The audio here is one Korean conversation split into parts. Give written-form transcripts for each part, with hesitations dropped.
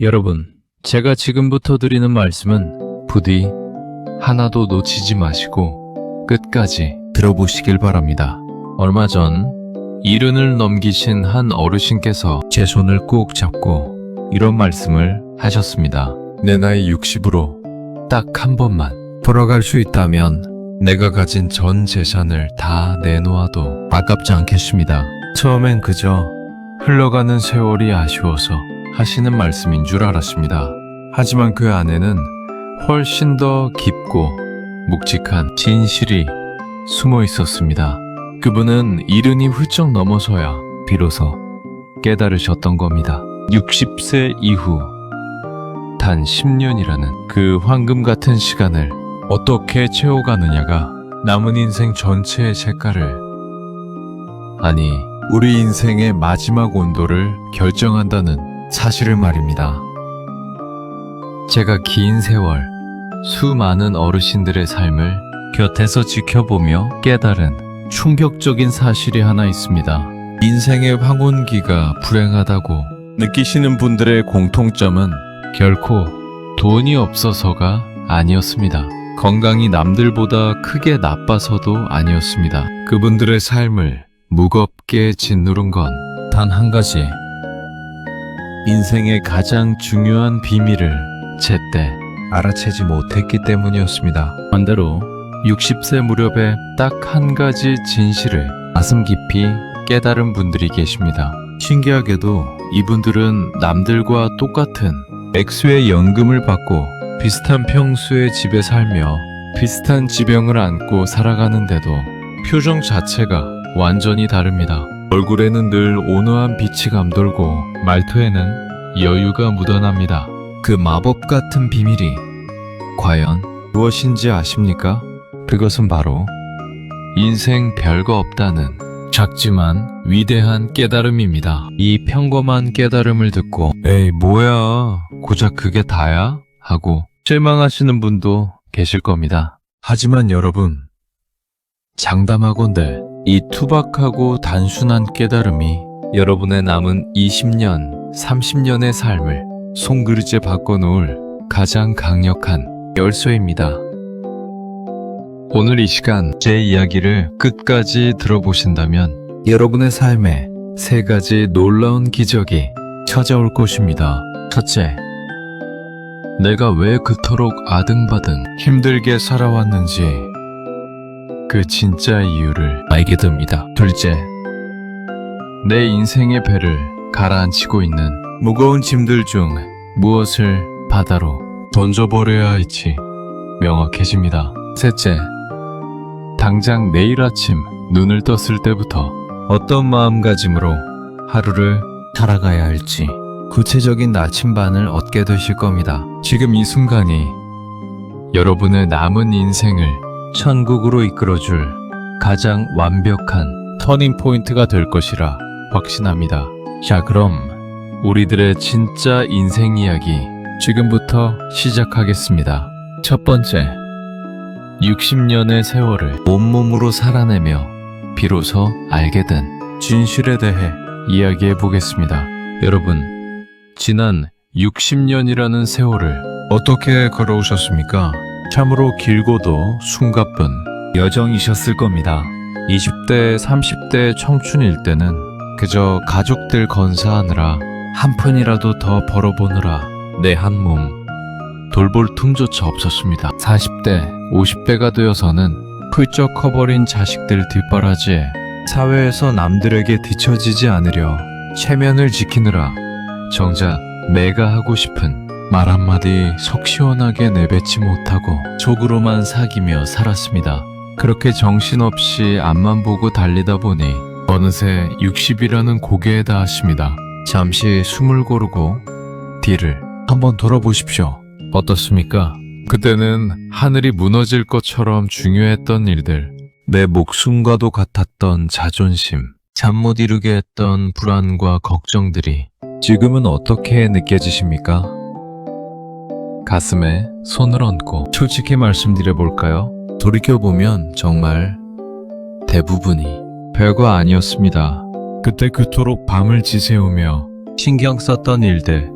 여러분, 제가 지금부터 드리는 말씀은 부디 하나도 놓치지 마시고 끝까지 들어보시길 바랍니다. 얼마 전 이른을 넘기신 한 어르신께서 제 손을 꼭 잡고 이런 말씀을 하셨습니다. 내 나이 60으로 딱 한 번만 돌아갈 수 있다면 내가 가진 전 재산을 다 내놓아도 아깝지 않겠습니다. 처음엔 그저 흘러가는 세월이 아쉬워서 하시는 말씀인 줄 알았습니다. 하지만 그 안에는 훨씬 더 깊고 묵직한 진실이 숨어 있었습니다. 그분은 이른이 훌쩍 넘어서야 비로소 깨달으셨던 겁니다. 60세 이후 단 10년이라는 그 황금 같은 시간을 어떻게 채워가느냐가 남은 인생 전체의 색깔을, 아니 우리 인생의 마지막 온도를 결정한다는 사실을 말입니다. 제가 긴 세월 수많은 어르신들의 삶을 곁에서 지켜보며 깨달은 충격적인 사실이 하나 있습니다. 인생의 황혼기가 불행하다고 느끼시는 분들의 공통점은 결코 돈이 없어서가 아니었습니다. 건강이 남들보다 크게 나빠서도 아니었습니다. 그분들의 삶을 무겁게 짓누른 건 단 한 가지. 인생의 가장 중요한 비밀을 제때 알아채지 못했기 때문이었습니다. 반대로 60세 무렵에 딱 한 가지 진실을 가슴 깊이 깨달은 분들이 계십니다. 신기하게도 이분들은 남들과 똑같은 액수의 연금을 받고 비슷한 평수의 집에 살며 비슷한 지병을 안고 살아가는데도 표정 자체가 완전히 다릅니다. 얼굴에는 늘 온화한 빛이 감돌고 말투에는 여유가 묻어납니다. 그 마법 같은 비밀이 과연 무엇인지 아십니까? 그것은 바로 인생 별거 없다는 작지만 위대한 깨달음입니다. 이 평범한 깨달음을 듣고 에이 뭐야 고작 그게 다야? 하고 실망하시는 분도 계실 겁니다. 하지만 여러분, 장담하건대 이 투박하고 단순한 깨달음이 여러분의 남은 20년, 30년의 삶을 송그리째 바꿔놓을 가장 강력한 열쇠입니다. 오늘 이 시간 제 이야기를 끝까지 들어보신다면 여러분의 삶에 세 가지 놀라운 기적이 찾아올 것입니다. 첫째, 내가 왜 그토록 아등바등 힘들게 살아왔는지 그 진짜 이유를 알게 됩니다. 둘째, 내 인생의 배를 가라앉히고 있는 무거운 짐들 중 무엇을 바다로 던져버려야 할지 명확해집니다. 셋째, 당장 내일 아침 눈을 떴을 때부터 어떤 마음가짐으로 하루를 살아가야 할지 구체적인 나침반을 얻게 되실 겁니다. 지금 이 순간이 여러분의 남은 인생을 천국으로 이끌어줄 가장 완벽한 터닝 포인트가 될 것이라 확신합니다. 자, 그럼 우리들의 진짜 인생 이야기 지금부터 시작하겠습니다. 첫 번째, 60년의 세월을 온몸으로 살아내며 비로소 알게 된 진실에 대해 이야기해 보겠습니다. 여러분, 지난 60년이라는 세월을 어떻게 걸어오셨습니까? 참으로 길고도 숨가쁜 여정이셨을 겁니다. 20대, 30대 청춘일 때는 그저 가족들 건사하느라 한 푼이라도 더 벌어보느라 내 한 몸 돌볼 틈조차 없었습니다. 40대, 50대가 되어서는 훌쩍 커버린 자식들 뒷바라지에 사회에서 남들에게 뒤처지지 않으려 체면을 지키느라 정작 내가 하고 싶은 말 한마디 속 시원하게 내뱉지 못하고 속으로만 사귀며 살았습니다. 그렇게 정신없이 앞만 보고 달리다 보니 어느새 60이라는 고개에 닿았습니다. 잠시 숨을 고르고 뒤를 한번 돌아보십시오. 어떻습니까? 그때는 하늘이 무너질 것처럼 중요했던 일들, 내 목숨과도 같았던 자존심, 잠 못 이루게 했던 불안과 걱정들이 지금은 어떻게 느껴지십니까? 가슴에 손을 얹고 솔직히 말씀드려볼까요? 돌이켜보면 정말 대부분이 별거 아니었습니다. 그때 그토록 밤을 지새우며 신경 썼던 일들,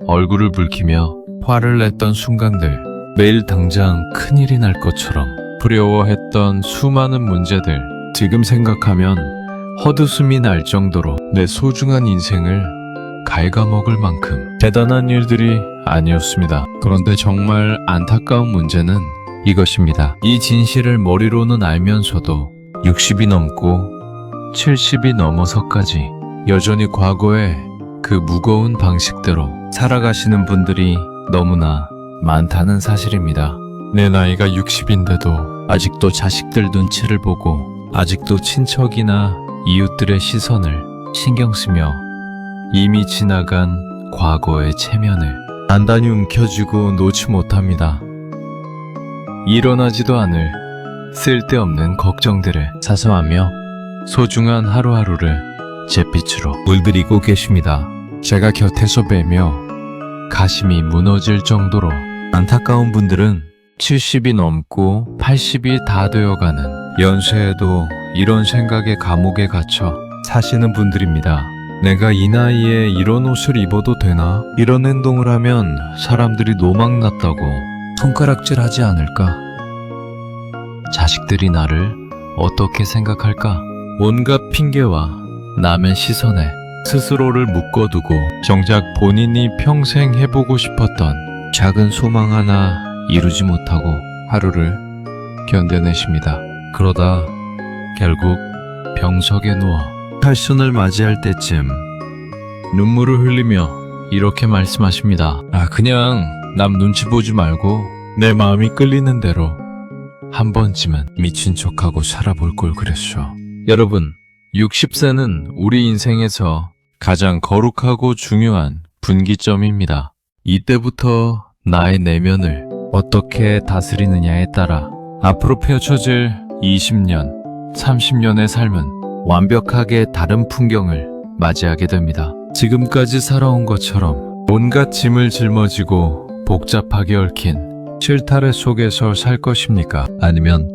얼굴을 붉히며 화를 냈던 순간들, 매일 당장 큰일이 날 것처럼 두려워했던 수많은 문제들, 지금 생각하면 헛웃음이 날 정도로 내 소중한 인생을 갉아먹을 만큼 대단한 일들이 아니었습니다. 그런데 정말 안타까운 문제는 이것입니다. 이 진실을 머리로는 알면서도 60이 넘고 70이 넘어서까지 여전히 과거의 그 무거운 방식대로 살아가시는 분들이 너무나 많다는 사실입니다. 내 나이가 60인데도 아직도 자식들 눈치를 보고 아직도 친척이나 이웃들의 시선을 신경 쓰며 이미 지나간 과거의 체면을 단단히 움켜쥐고 놓지 못합니다. 일어나지도 않을 쓸데없는 걱정들을 사서하며 소중한 하루하루를 잿빛으로 물들이고 계십니다. 제가 곁에서 뵈며 가심이 무너질 정도로 안타까운 분들은 70이 넘고 80이 다 되어가는 연세에도 이런 생각의 감옥에 갇혀 사시는 분들입니다. 내가 이 나이에 이런 옷을 입어도 되나? 이런 행동을 하면 사람들이 노망났다고 손가락질하지 않을까? 자식들이 나를 어떻게 생각할까? 온갖 핑계와 남의 시선에 스스로를 묶어두고 정작 본인이 평생 해보고 싶었던 작은 소망 하나 이루지 못하고 하루를 견뎌내십니다. 그러다 결국 병석에 누워 탈순을 맞이할 때쯤 눈물을 흘리며 이렇게 말씀하십니다. 그냥 남 눈치 보지 말고 내 마음이 끌리는 대로 한 번쯤은 미친 척하고 살아볼 걸 그랬어. 여러분, 60세는 우리 인생에서 가장 거룩하고 중요한 분기점입니다. 이때부터 나의 내면을 어떻게 다스리느냐에 따라 앞으로 펼쳐질 20년, 30년의 삶은 완벽하게 다른 풍경을 맞이하게 됩니다. 지금까지 살아온 것처럼 온갖 짐을 짊어지고 복잡하게 얽힌 실타래 속에서 살 것입니까? 아니면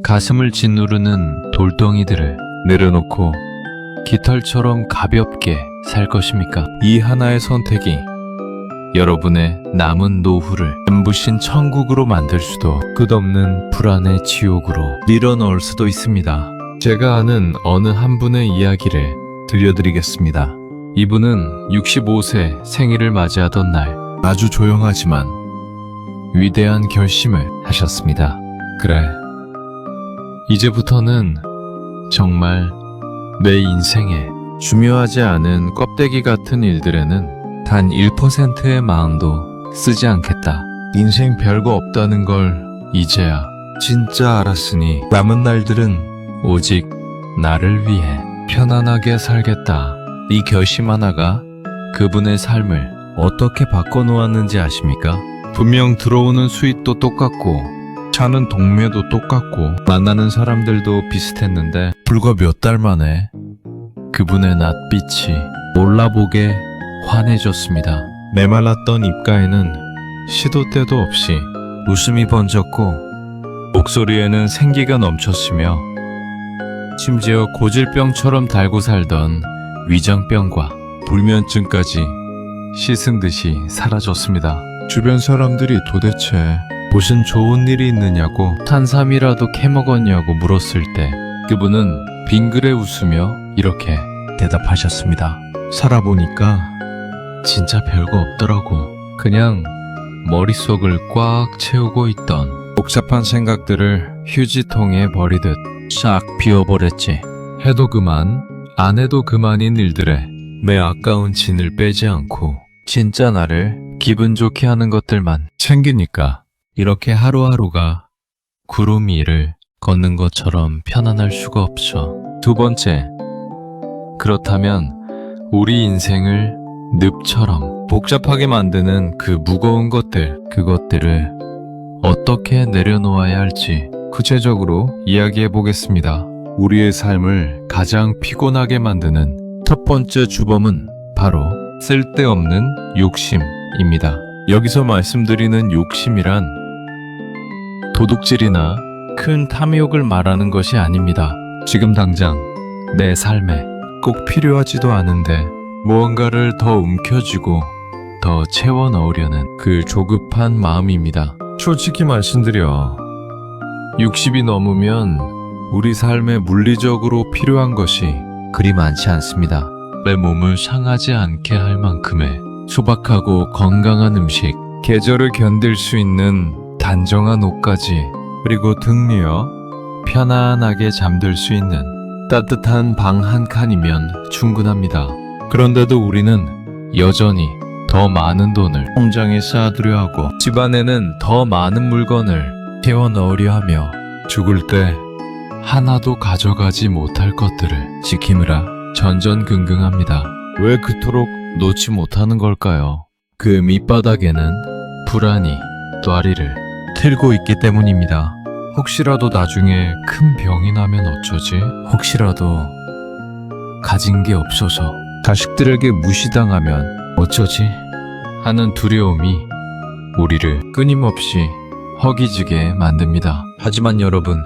가슴을 짓누르는 돌덩이들을 내려놓고 깃털처럼 가볍게 살 것입니까? 이 하나의 선택이 여러분의 남은 노후를 눈부신 천국으로 만들 수도 끝없는 불안의 지옥으로 밀어넣을 수도 있습니다. 제가 아는 어느 한 분의 이야기를 들려드리겠습니다. 이분은 65세 생일을 맞이하던 날 아주 조용하지만 위대한 결심을 하셨습니다. 그래, 이제부터는 정말 내 인생에 중요하지 않은 껍데기 같은 일들에는 단 1%의 마음도 쓰지 않겠다. 인생 별거 없다는 걸 이제야 진짜 알았으니 남은 날들은 오직 나를 위해 편안하게 살겠다. 이 결심 하나가 그분의 삶을 어떻게 바꿔놓았는지 아십니까? 분명 들어오는 수입도 똑같고 사는 동네도 똑같고 만나는 사람들도 비슷했는데 불과 몇 달 만에 그분의 낯빛이 몰라보게 환해졌습니다. 메말랐던 입가에는 시도 때도 없이 웃음이 번졌고 목소리에는 생기가 넘쳤으며 심지어 고질병처럼 달고 살던 위장병과 불면증까지 씻은 듯이 사라졌습니다. 주변 사람들이 도대체 무슨 좋은 일이 있느냐고 탄삼이라도 캐먹었냐고 물었을 때 그분은 빙그레 웃으며 이렇게 대답하셨습니다. 살아보니까 진짜 별거 없더라고. 그냥 머릿속을 꽉 채우고 있던 복잡한 생각들을 휴지통에 버리듯 싹 비워버렸지. 해도 그만, 안 해도 그만인 일들에 내 아까운 진을 빼지 않고 진짜 나를 기분 좋게 하는 것들만 챙기니까 이렇게 하루하루가 구름 위를 걷는 것처럼 편안할 수가 없어. 두 번째, 그렇다면 우리 인생을 늪처럼 복잡하게 만드는 그 무거운 것들, 그것들을 어떻게 내려놓아야 할지 구체적으로 이야기해 보겠습니다. 우리의 삶을 가장 피곤하게 만드는 첫 번째 주범은 바로 쓸데없는 욕심입니다. 여기서 말씀드리는 욕심이란 도둑질이나 큰 탐욕을 말하는 것이 아닙니다. 지금 당장 내 삶에 꼭 필요하지도 않은데 무언가를 더 움켜쥐고 더 채워 넣으려는 그 조급한 마음입니다. 솔직히 말씀드려 60이 넘으면 우리 삶에 물리적으로 필요한 것이 그리 많지 않습니다. 내 몸을 상하지 않게 할 만큼의 소박하고 건강한 음식, 계절을 견딜 수 있는 단정한 옷까지, 그리고 등리어 편안하게 잠들 수 있는 따뜻한 방 한 칸이면 충분합니다. 그런데도 우리는 여전히 더 많은 돈을 통장에 쌓아두려 하고 집안에는 더 많은 물건을 채워 넣으려 하며 죽을 때 하나도 가져가지 못할 것들을 지키느라 전전긍긍합니다. 왜 그토록 놓지 못하는 걸까요? 그 밑바닥에는 불안이 또아리를 틀고 있기 때문입니다. 혹시라도 나중에 큰 병이 나면 어쩌지? 혹시라도 가진 게 없어서 자식들에게 무시당하면 어쩌지? 하는 두려움이 우리를 끊임없이 허기지게 만듭니다. 하지만 여러분,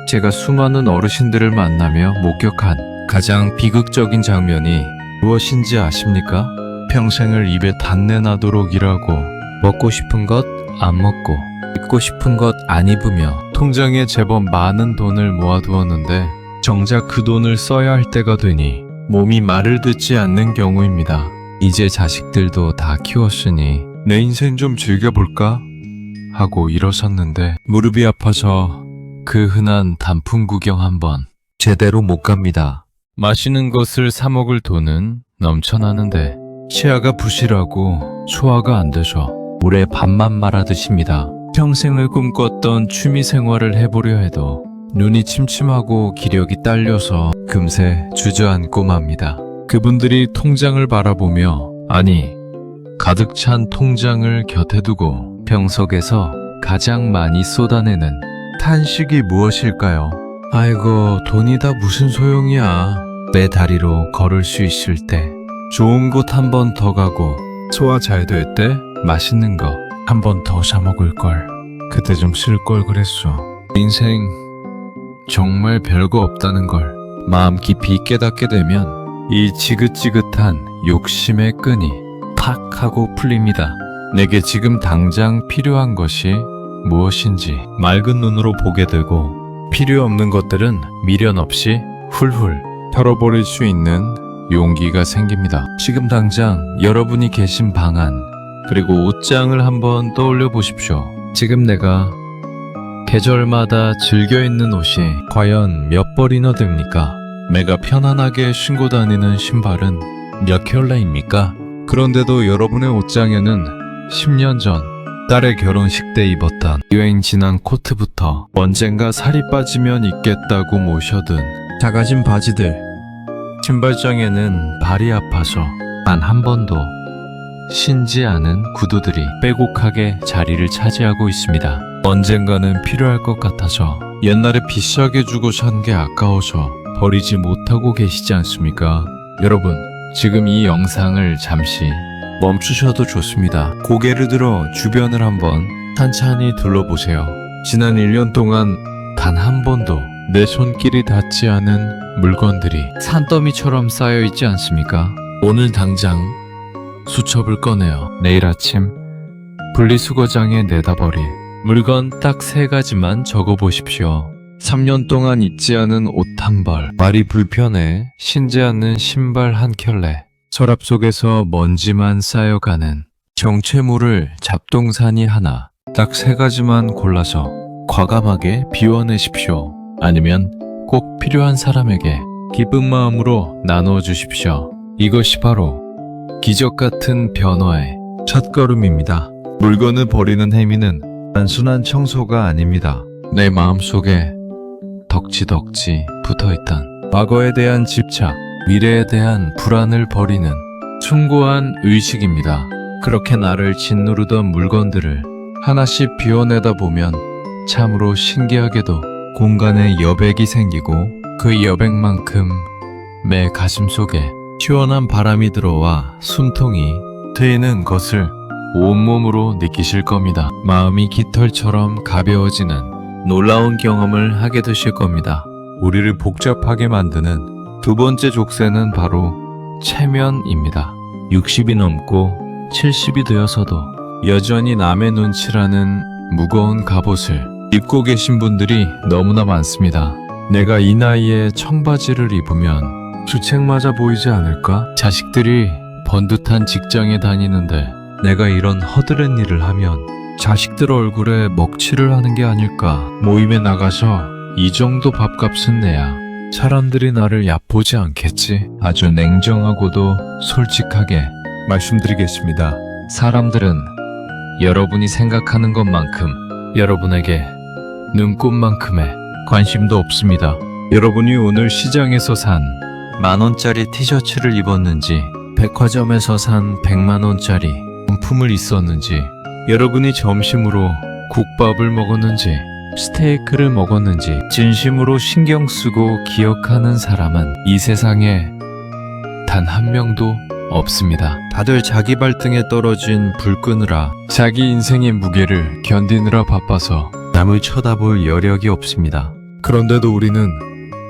제가 수많은 어르신들을 만나며 목격한 가장 비극적인 장면이 무엇인지 아십니까? 평생을 입에 단내 나도록 일하고 먹고 싶은 것 안 먹고 입고 싶은 것 안 입으며 통장에 제법 많은 돈을 모아두었는데 정작 그 돈을 써야 할 때가 되니 몸이 말을 듣지 않는 경우입니다. 이제 자식들도 다 키웠으니 내 인생 좀 즐겨볼까? 하고 일어섰는데 무릎이 아파서 그 흔한 단풍 구경 한번 제대로 못 갑니다. 맛있는 것을 사 먹을 돈은 넘쳐나는데 치아가 부실하고 소화가 안 돼서 물에 밥만 말아 드십니다. 평생을 꿈꿨던 취미 생활을 해보려 해도 눈이 침침하고 기력이 딸려서 금세 주저앉고 맙니다. 그분들이 통장을 바라보며, 아니 가득 찬 통장을 곁에 두고 병석에서 가장 많이 쏟아내는 탄식이 무엇일까요? 아이고, 돈이 다 무슨 소용이야. 내 다리로 걸을 수 있을 때, 좋은 곳 한 번 더 가고 소화 잘 될 때 맛있는 거 한 번 더 사 먹을 걸. 그때 좀 쓸 걸 그랬어. 인생 정말 별거 없다는 걸 마음 깊이 깨닫게 되면 이 지긋지긋한 욕심의 끈이 팍 하고 풀립니다. 내게 지금 당장 필요한 것이 무엇인지 맑은 눈으로 보게 되고, 필요 없는 것들은 미련 없이 훌훌 털어버릴 수 있는 용기가 생깁니다. 지금 당장 여러분이 계신 방 안, 그리고 옷장을 한번 떠올려 보십시오. 지금 내가 계절마다 즐겨 입는 옷이 과연 몇 벌이나 됩니까? 내가 편안하게 신고 다니는 신발은 몇 켤레입니까? 그런데도 여러분의 옷장에는 10년 전 딸의 결혼식 때 입었던 유행 지난 코트부터 언젠가 살이 빠지면 입겠다고 모셔둔 작아진 바지들, 신발장에는 발이 아파서 단 한 번도 신지 않은 구두들이 빼곡하게 자리를 차지하고 있습니다. 언젠가는 필요할 것 같아서 옛날에 비싸게 주고 산 게 아까워서 버리지 못하고 계시지 않습니까? 여러분, 지금 이 영상을 잠시 멈추셔도 좋습니다. 고개를 들어 주변을 한번 찬찬히 둘러보세요. 지난 1년 동안 단 한 번도 내 손길이 닿지 않은 물건들이 산더미처럼 쌓여 있지 않습니까? 오늘 당장 수첩을 꺼내어 내일 아침 분리수거장에 내다 버릴 물건 딱 3가지만 적어보십시오. 3년 동안 입지 않은 옷 한 벌, 발이 불편해 신지 않는 신발 한 켤레, 서랍 속에서 먼지만 쌓여가는 정체모를 잡동사니 하나, 딱 3가지만 골라서 과감하게 비워내십시오. 아니면 꼭 필요한 사람에게 기쁜 마음으로 나누어 주십시오. 이것이 바로 기적 같은 변화의 첫걸음입니다. 물건을 버리는 행위는 단순한 청소가 아닙니다. 내 마음속에 덕지덕지 붙어있던 과거에 대한 집착, 미래에 대한 불안을 버리는 숭고한 의식입니다. 그렇게 나를 짓누르던 물건들을 하나씩 비워내다 보면 참으로 신기하게도 공간에 여백이 생기고, 그 여백만큼 내 가슴 속에 시원한 바람이 들어와 숨통이 트이는 것을 온몸으로 느끼실 겁니다. 마음이 깃털처럼 가벼워지는 놀라운 경험을 하게 되실 겁니다. 우리를 복잡하게 만드는 두 번째 족쇄는 바로 체면입니다. 60이 넘고 70이 되어서도 여전히 남의 눈치라는 무거운 갑옷을 입고 계신 분들이 너무나 많습니다. 내가 이 나이에 청바지를 입으면 주책 맞아 보이지 않을까? 자식들이 번듯한 직장에 다니는데 내가 이런 허드렛 일을 하면 자식들 얼굴에 먹칠을 하는 게 아닐까? 모임에 나가서 이 정도 밥값은 내야 사람들이 나를 얕보지 않겠지? 아주 냉정하고도 솔직하게 말씀드리겠습니다. 사람들은 여러분이 생각하는 것만큼 여러분에게 눈꼽만큼의 관심도 없습니다. 여러분이 오늘 시장에서 산 만원짜리 티셔츠를 입었는지 백화점에서 산 100만원짜리 명품을 있었는지 여러분이 점심으로 국밥을 먹었는지 스테이크를 먹었는지 진심으로 신경 쓰고 기억하는 사람은 이 세상에 단 한 명도 없습니다. 다들 자기 발등에 떨어진 불 끄느라 자기 인생의 무게를 견디느라 바빠서 남을 쳐다볼 여력이 없습니다. 그런데도 우리는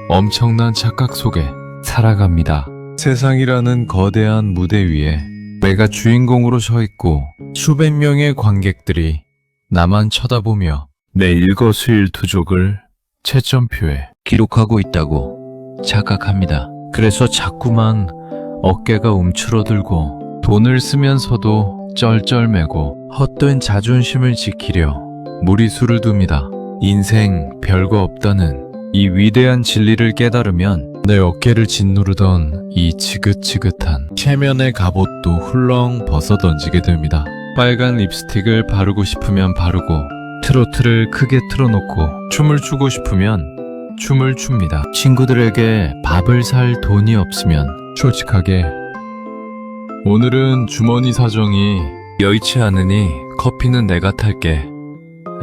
엄청난 착각 속에 살아갑니다. 세상이라는 거대한 무대 위에 내가 주인공으로 서 있고 수백 명의 관객들이 나만 쳐다보며 내 일거수일투족을 채점표에 기록하고 있다고 착각합니다. 그래서 자꾸만 어깨가 움츠러들고 돈을 쓰면서도 쩔쩔매고 헛된 자존심을 지키려 무리수를 둡니다. 인생 별거 없다는 이 위대한 진리를 깨달으면 내 어깨를 짓누르던 이 지긋지긋한 체면의 갑옷도 훌렁 벗어던지게 됩니다. 빨간 립스틱을 바르고 싶으면 바르고 트로트를 크게 틀어놓고 춤을 추고 싶으면 춤을 춥니다. 친구들에게 밥을 살 돈이 없으면 솔직하게 오늘은 주머니 사정이 여의치 않으니 커피는 내가 탈게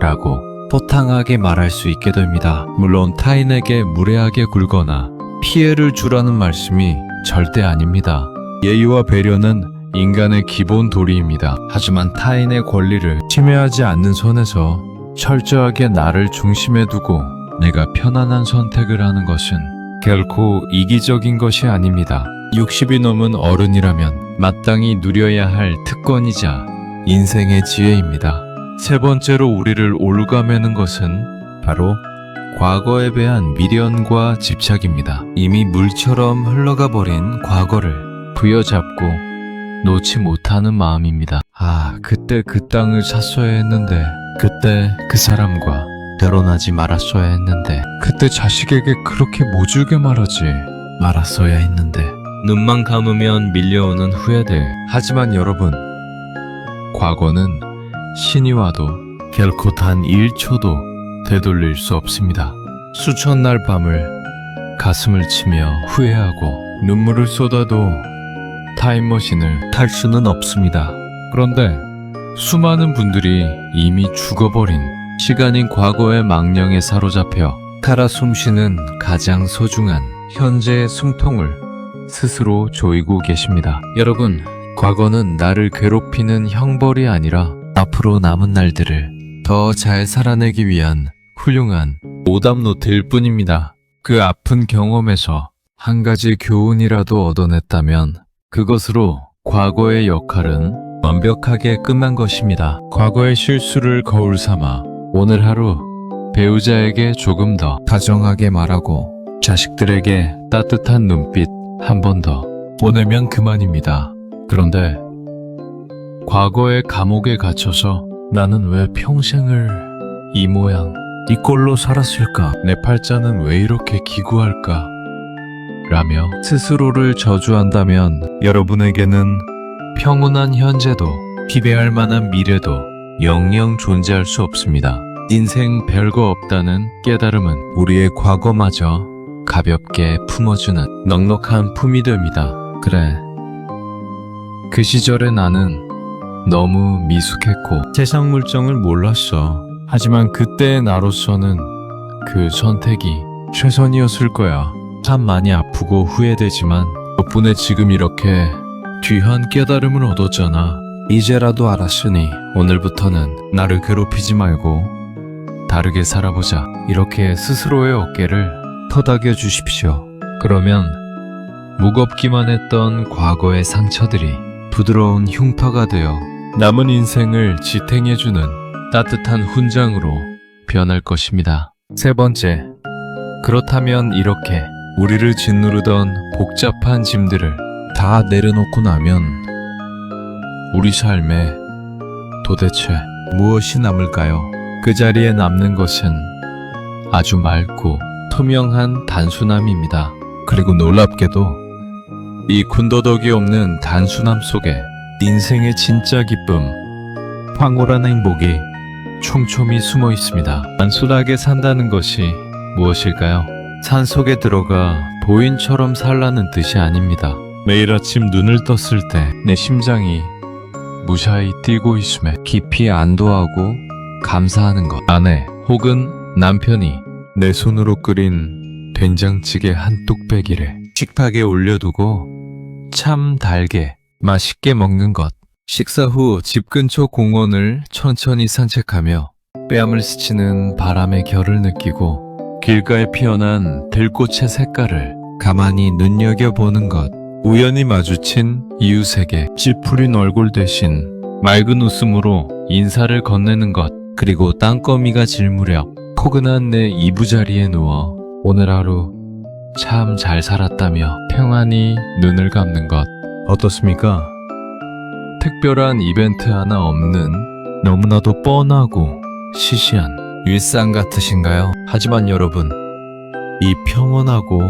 라고 호탕하게 말할 수 있게 됩니다. 물론 타인에게 무례하게 굴거나 피해를 주라는 말씀이 절대 아닙니다. 예의와 배려는 인간의 기본 도리입니다. 하지만 타인의 권리를 침해하지 않는 선에서 철저하게 나를 중심에 두고 내가 편안한 선택을 하는 것은 결코 이기적인 것이 아닙니다. 60이 넘은 어른이라면 마땅히 누려야 할 특권이자 인생의 지혜입니다. 세 번째로 우리를 올가매는 것은 바로 과거에 대한 미련과 집착입니다. 이미 물처럼 흘러가 버린 과거를 부여잡고 놓지 못하는 마음입니다. 그때 그 땅을 샀어야 했는데, 그때 그 사람과 결혼하지 말았어야 했는데, 그때 자식에게 그렇게 모질게 말하지 말았어야 했는데, 눈만 감으면 밀려오는 후회들. 하지만 여러분, 과거는 신이 와도 결코 단 1초도 되돌릴 수 없습니다. 수천 날 밤을 가슴을 치며 후회하고 눈물을 쏟아도 타임머신을 탈 수는 없습니다. 그런데 수많은 분들이 이미 죽어버린 시간인 과거의 망령에 사로잡혀 살아 숨쉬는 가장 소중한 현재의 숨통을 스스로 조이고 계십니다. 여러분, 과거는 나를 괴롭히는 형벌이 아니라 앞으로 남은 날들을 더 잘 살아내기 위한 훌륭한 오답노트일 뿐입니다. 그 아픈 경험에서 한 가지 교훈이라도 얻어냈다면 그것으로 과거의 역할은 완벽하게 끝난 것입니다. 과거의 실수를 거울 삼아 오늘 하루 배우자에게 조금 더 다정하게 말하고 자식들에게 따뜻한 눈빛 한 번 더 보내면 그만입니다. 그런데 과거의 감옥에 갇혀서 나는 왜 평생을 이 모양 이 꼴로 살았을까? 내 팔자는 왜 이렇게 기구할까? 라며 스스로를 저주한다면 여러분에게는 평온한 현재도 기대할 만한 미래도 영영 존재할 수 없습니다. 인생 별거 없다는 깨달음은 우리의 과거마저 가볍게 품어주는 넉넉한 품이 됩니다. 그래, 그 시절의 나는 너무 미숙했고 세상 물정을 몰랐어. 하지만 그때의 나로서는 그 선택이 최선이었을 거야. 참 많이 아프고 후회되지만 덕분에 지금 이렇게 귀한 깨달음을 얻었잖아. 이제라도 알았으니 오늘부터는 나를 괴롭히지 말고 다르게 살아보자. 이렇게 스스로의 어깨를 토닥여 주십시오. 그러면 무겁기만 했던 과거의 상처들이 부드러운 흉터가 되어 남은 인생을 지탱해주는 따뜻한 훈장으로 변할 것입니다. 세 번째, 그렇다면 이렇게 우리를 짓누르던 복잡한 짐들을 다 내려놓고 나면 우리 삶에 도대체 무엇이 남을까요? 그 자리에 남는 것은 아주 맑고 투명한 단순함입니다. 그리고 놀랍게도 이 군더더기 없는 단순함 속에 인생의 진짜 기쁨, 황홀한 행복이 촘촘히 숨어 있습니다. 단순하게 산다는 것이 무엇일까요? 산 속에 들어가 도인처럼 살라는 뜻이 아닙니다. 매일 아침 눈을 떴을 때 내 심장이 무사히 뛰고 있음에 깊이 안도하고 감사하는 것. 아내 혹은 남편이 내 손으로 끓인 된장찌개 한 뚝배기를 식탁에 올려두고 참 달게 맛있게 먹는 것. 식사 후 집 근처 공원을 천천히 산책하며 뺨을 스치는 바람의 결을 느끼고 길가에 피어난 들꽃의 색깔을 가만히 눈여겨보는 것. 우연히 마주친 이웃에게 찌푸린 얼굴 대신 맑은 웃음으로 인사를 건네는 것. 그리고 땅거미가 질 무렵 포근한 내 이부자리에 누워 오늘 하루 참 잘 살았다며 평안히 눈을 감는 것. 어떻습니까? 특별한 이벤트 하나 없는 너무나도 뻔하고 시시한 일상 같으신가요? 하지만 여러분, 이 평온하고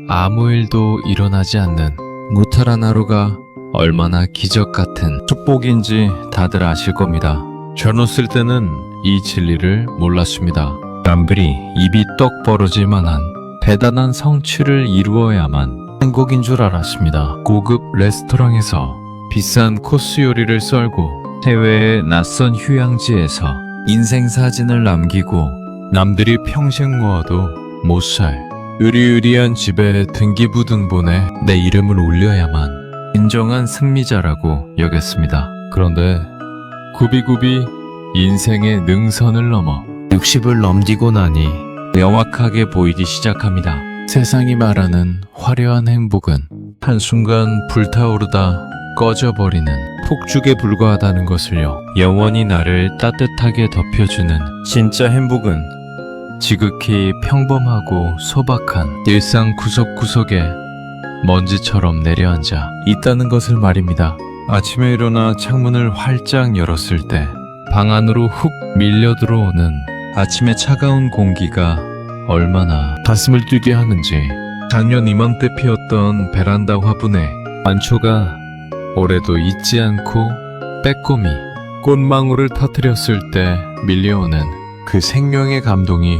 아무 일도 일어나지 않는 무탈한 하루가 얼마나 기적 같은 축복인지 다들 아실 겁니다. 젊었을 때는 이 진리를 몰랐습니다. 남들이 입이 떡 벌어질 만한 대단한 성취를 이루어야만 행복인 줄 알았습니다. 고급 레스토랑에서 비싼 코스 요리를 썰고 해외의 낯선 휴양지에서 인생 사진을 남기고 남들이 평생 모아도 못 살 으리으리한 집에 등기부등본에 내 이름을 올려야만 인정한 승리자라고 여겼습니다. 그런데 굽이굽이 인생의 능선을 넘어 60을 넘기고 나니 명확하게 보이기 시작합니다. 세상이 말하는 화려한 행복은 한순간 불타오르다 꺼져버리는 폭죽에 불과하다는 것을요. 영원히 나를 따뜻하게 덮여주는 진짜 행복은 지극히 평범하고 소박한 일상 구석구석에 먼지처럼 내려앉아 있다는 것을 말입니다. 아침에 일어나 창문을 활짝 열었을 때 방 안으로 훅 밀려 들어오는 아침의 차가운 공기가 얼마나 가슴을 뛰게 하는지. 작년 이맘때 피었던 베란다 화분에 안초가 올해도 잊지 않고 빼꼼히 꽃망울을 터뜨렸을 때 밀려오는 그 생명의 감동이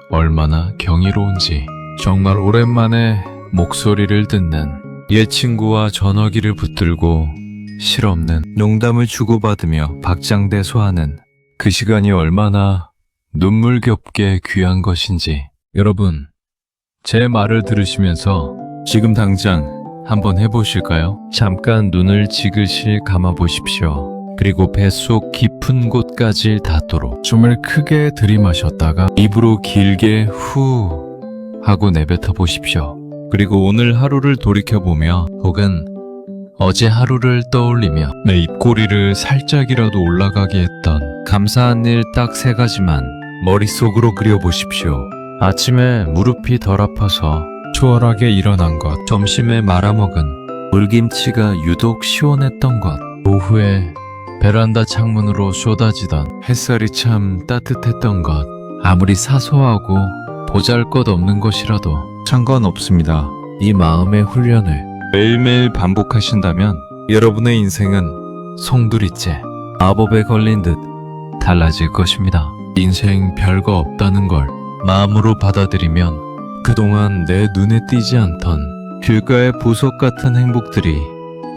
얼마나 경이로운지. 정말 오랜만에 목소리를 듣는 옛 친구와 전화기를 붙들고 실없는 농담을 주고받으며 박장대소하는 그 시간이 얼마나 눈물겹게 귀한 것인지. 여러분, 제 말을 들으시면서 지금 당장 한번 해보실까요? 잠깐 눈을 지그시 감아보십시오. 그리고 뱃속 깊은 곳까지 닿도록 숨을 크게 들이마셨다가 입으로 길게 후 하고 내뱉어 보십시오. 그리고 오늘 하루를 돌이켜보며 혹은 어제 하루를 떠올리며 내 입꼬리를 살짝이라도 올라가게 했던 감사한 일 딱 3가지만 머릿속으로 그려보십시오. 아침에 무릎이 덜 아파서 수월하게 일어난 것, 점심에 말아먹은 물김치가 유독 시원했던 것, 오후에 베란다 창문으로 쏟아지던 햇살이 참 따뜻했던 것. 아무리 사소하고 보잘것없는 것이라도 상관없습니다. 이 마음의 훈련을 매일매일 반복하신다면 여러분의 인생은 송두리째 마법에 걸린 듯 달라질 것입니다. 인생 별거 없다는 걸 마음으로 받아들이면 그동안 내 눈에 띄지 않던 길가의 보석 같은 행복들이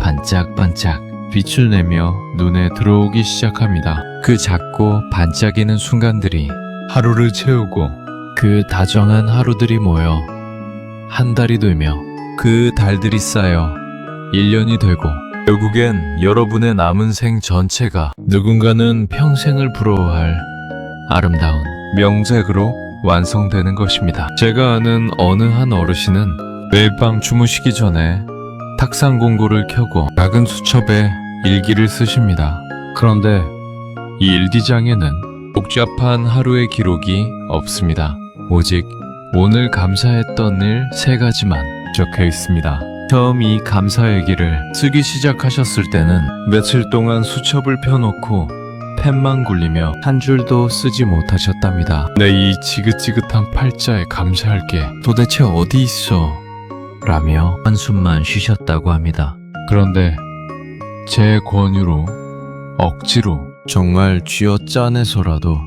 반짝반짝 빛을 내며 눈에 들어오기 시작합니다. 그 작고 반짝이는 순간들이 하루를 채우고 그 다정한 하루들이 모여 한 달이 되며 그 달들이 쌓여 1년이 되고 결국엔 여러분의 남은 생 전체가 누군가는 평생을 부러워할 아름다운 명작으로 완성되는 것입니다. 제가 아는 어느 한 어르신은 매일 밤 주무시기 전에 탁상 공고를 켜고 작은 수첩에 일기를 쓰십니다. 그런데 이 일기장에는 복잡한 하루의 기록이 없습니다. 오직 오늘 감사했던 일 3가지만 적혀 있습니다. 처음 이 감사일기를 쓰기 시작하셨을 때는 며칠 동안 수첩을 펴놓고 펜만 굴리며 한 줄도 쓰지 못하셨답니다. 내 이 지긋지긋한 팔자에 감사할 게 도대체 어디 있어? 라며 한숨만 쉬셨다고 합니다. 그런데 제 권유로 억지로 정말 쥐어짜내서라도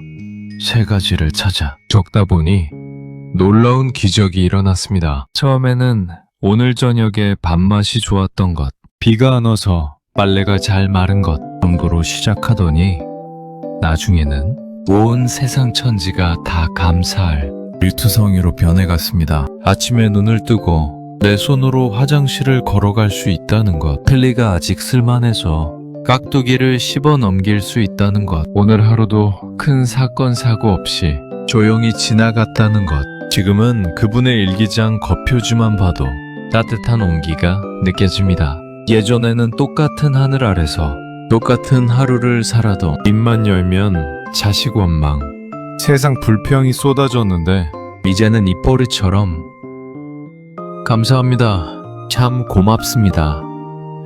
3가지를 찾아 적다 보니 놀라운 기적이 일어났습니다. 처음에는 오늘 저녁에 밥맛이 좋았던 것, 비가 안 와서 빨래가 잘 마른 것 정도로 시작하더니 나중에는 온 세상 천지가 다 감사할 일투성이로 변해갔습니다. 아침에 눈을 뜨고 내 손으로 화장실을 걸어갈 수 있다는 것, 펠리가 아직 쓸만해서 깍두기를 씹어 넘길 수 있다는 것, 오늘 하루도 큰 사건 사고 없이 조용히 지나갔다는 것, 지금은 그분의 일기장 겉표지만 봐도 따뜻한 온기가 느껴집니다. 예전에는 똑같은 하늘 아래서 똑같은 하루를 살아도 입만 열면 자식 원망, 세상 불평이 쏟아졌는데 이제는 입버릇처럼 감사합니다, 참 고맙습니다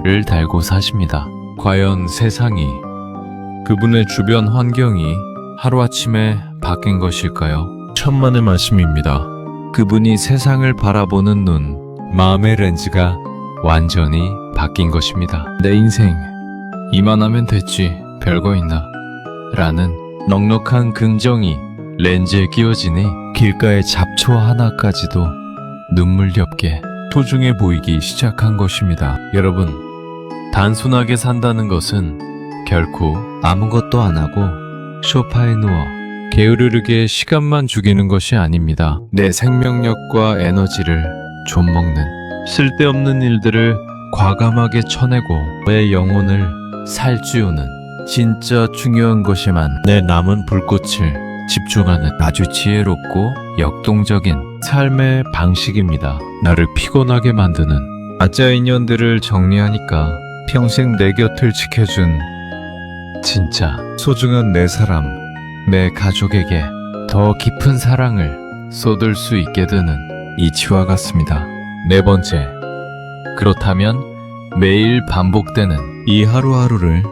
를 달고 사십니다. 과연 세상이, 그분의 주변 환경이 하루아침에 바뀐 것일까요? 천만의 말씀입니다. 그분이 세상을 바라보는 눈, 마음의 렌즈가 완전히 바뀐 것입니다. 내 인생 이만하면 됐지, 별거 있나 라는 넉넉한 긍정이 렌즈에 끼워지니 길가의 잡초 하나까지도 눈물겹게 소중해 보이기 시작한 것입니다. 여러분, 단순하게 산다는 것은 결코 아무것도 안 하고 소파에 누워 게으르게 시간만 죽이는 것이 아닙니다. 내 생명력과 에너지를 좀먹는, 쓸데없는 일들을 과감하게 쳐내고 내 영혼을 살찌우는, 진짜 중요한 것에만 내 남은 불꽃을 집중하는 아주 지혜롭고 역동적인 삶의 방식입니다. 나를 피곤하게 만드는 가짜 인연들을 정리하니까 평생 내 곁을 지켜준 진짜 소중한 내 사람, 내 가족에게 더 깊은 사랑을 쏟을 수 있게 되는 이치와 같습니다. 4번째, 그렇다면 매일 반복되는 이 하루하루를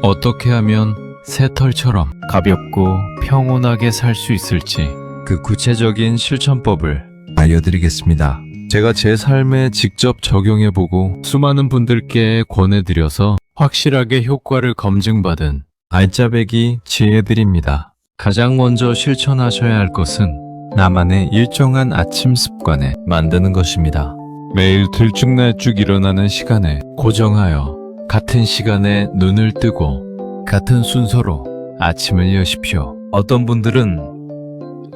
어떻게 하면 새털처럼 가볍고 평온하게 살 수 있을지, 그 구체적인 실천법을 알려드리겠습니다. 제가 제 삶에 직접 적용해보고 수많은 분들께 권해드려서 확실하게 효과를 검증받은 알짜배기 지혜들입니다. 가장 먼저 실천하셔야 할 것은 나만의 일정한 아침 습관에 만드는 것입니다. 매일 들쭉날쭉 일어나는 시간에 고정하여 같은 시간에 눈을 뜨고 같은 순서로 아침을 여십시오. 어떤 분들은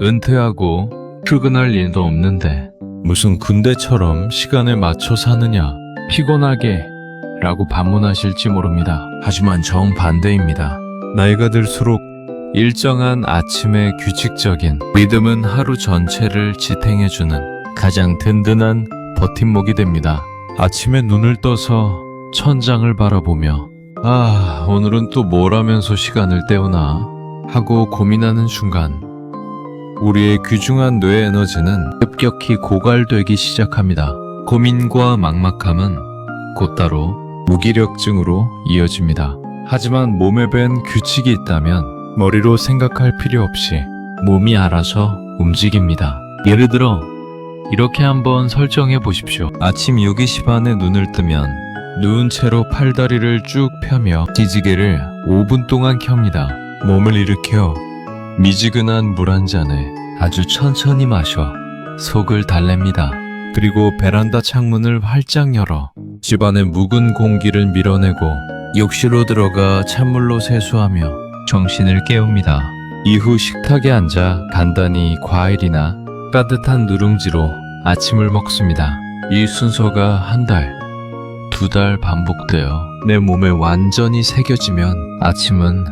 은퇴하고 출근할 일도 없는데 무슨 군대처럼 시간에 맞춰 사느냐, 피곤하게 라고 반문하실지 모릅니다. 하지만 정반대입니다. 나이가 들수록 일정한 아침의 규칙적인 리듬은 하루 전체를 지탱해주는 가장 든든한 버팀목이 됩니다. 아침에 눈을 떠서 천장을 바라보며 오늘은 또 뭘 하면서 시간을 때우나 하고 고민하는 순간 우리의 귀중한 뇌 에너지는 급격히 고갈되기 시작합니다. 고민과 막막함은 곧바로 무기력증으로 이어집니다. 하지만 몸에 밴 규칙이 있다면 머리로 생각할 필요 없이 몸이 알아서 움직입니다. 예를 들어 이렇게 한번 설정해 보십시오. 아침 6시 반에 눈을 뜨면 누운 채로 팔다리를 쭉 펴며 기지개를 5분 동안 켭니다. 몸을 일으켜 미지근한 물 한 잔에 아주 천천히 마셔 속을 달랩니다. 그리고 베란다 창문을 활짝 열어 집안의 묵은 공기를 밀어내고 욕실로 들어가 찬물로 세수하며 정신을 깨웁니다. 이후 식탁에 앉아 간단히 과일이나 따뜻한 누룽지로 아침을 먹습니다. 이 순서가 한 달, 2달 반복되어 내 몸에 완전히 새겨지면 아침은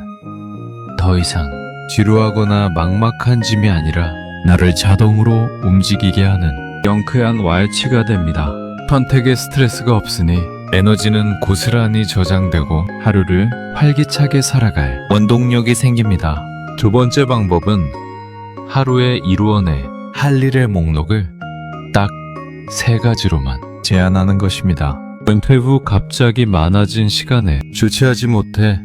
더 이상 지루하거나 막막한 짐이 아니라 나를 자동으로 움직이게 하는 명쾌한 왈츠가 됩니다. 선택에 스트레스가 없으니 에너지는 고스란히 저장되고 하루를 활기차게 살아갈 원동력이 생깁니다. 두 번째 방법은 하루에 이루어낼 할 일의 목록을 딱 3가지로만 제한하는 것입니다. 은퇴 후 갑자기 많아진 시간에 주체하지 못해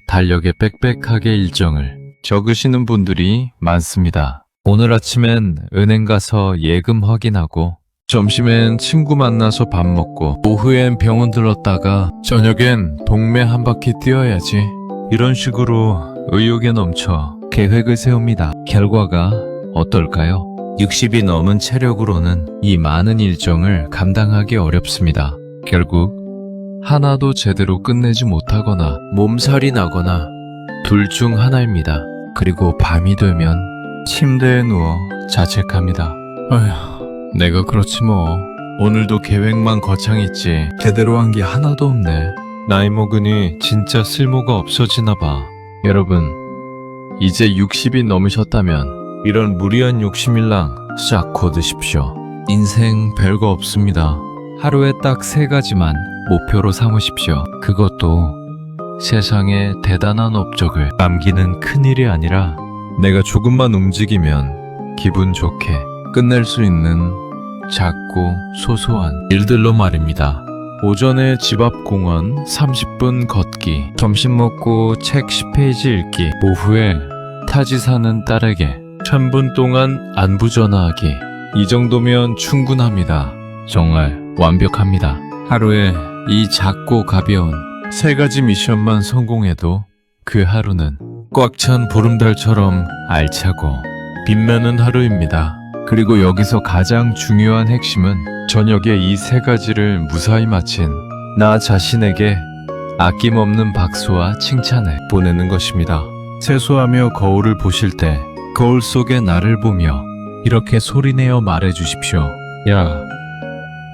달력에 빽빽하게 일정을 적으시는 분들이 많습니다. 오늘 아침엔 은행 가서 예금 확인하고, 점심엔 친구 만나서 밥 먹고, 오후엔 병원 들렀다가 저녁엔 동네 한 바퀴 뛰어야지. 이런 식으로 의욕에 넘쳐 계획을 세웁니다. 결과가 어떨까요? 60이 넘은 체력으로는 이 많은 일정을 감당하기 어렵습니다. 결국 하나도 제대로 끝내지 못하거나 몸살이 나거나 둘 중 하나입니다. 그리고 밤이 되면 침대에 누워 자책합니다. 어휴, 내가 그렇지 뭐. 오늘도 계획만 거창했지 제대로 한 게 하나도 없네. 나이 먹으니 진짜 쓸모가 없어지나 봐. 여러분, 이제 60이 넘으셨다면 이런 무리한 욕심일랑 싹 거두십시오. 인생 별거 없습니다. 하루에 딱 3가지만 목표로 삼으십시오. 그것도 세상에 대단한 업적을 남기는 큰일이 아니라 내가 조금만 움직이면 기분 좋게 끝낼 수 있는 작고 소소한 일들로 말입니다. 오전에 집 앞 공원 30분 걷기, 점심 먹고 책 10페이지 읽기, 오후에 타지 사는 딸에게 1000분 동안 안부 전화하기. 이 정도면 충분합니다. 정말 완벽합니다. 하루에 이 작고 가벼운 3가지 미션만 성공해도 그 하루는 꽉 찬 보름달처럼 알차고 빛나는 하루입니다. 그리고 여기서 가장 중요한 핵심은 저녁에 이 3가지를 무사히 마친 나 자신에게 아낌없는 박수와 칭찬을 보내는 것입니다. 세수하며 거울을 보실 때 거울 속의 나를 보며 이렇게 소리내어 말해주십시오. 야,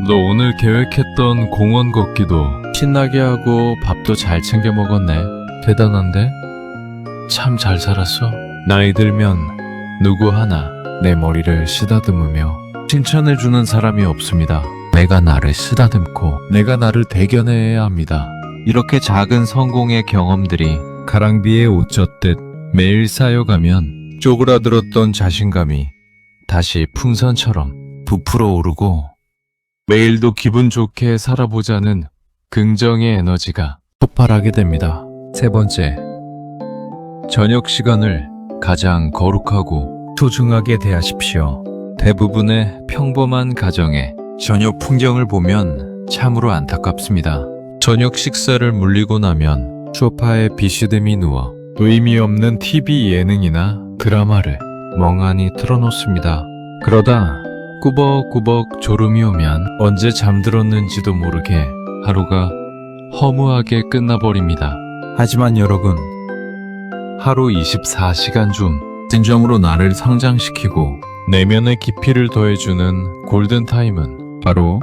너 오늘 계획했던 공원 걷기도 신나게 하고 밥도 잘 챙겨 먹었네. 대단한데? 참 잘 살았어. 나이 들면 누구 하나 내 머리를 쓰다듬으며 칭찬해주는 사람이 없습니다. 내가 나를 쓰다듬고 내가 나를 대견해야 합니다. 이렇게 작은 성공의 경험들이 가랑비에 옷 젖듯 매일 쌓여가면 쪼그라들었던 자신감이 다시 풍선처럼 부풀어 오르고 매일도 기분 좋게 살아보자는 긍정의 에너지가 폭발하게 됩니다. 3번째, 저녁 시간을 가장 거룩하고 소중하게 대하십시오. 대부분의 평범한 가정의 저녁 풍경을 보면 참으로 안타깝습니다. 저녁 식사를 물리고 나면 소파에 비스듬히 누워 의미 없는 TV 예능이나 드라마를 멍하니 틀어놓습니다. 그러다 꾸벅꾸벅 졸음이 오면 언제 잠들었는지도 모르게 하루가 허무하게 끝나버립니다. 하지만 여러분, 하루 24시간 중 진정으로 나를 성장시키고 내면의 깊이를 더해주는 골든타임은 바로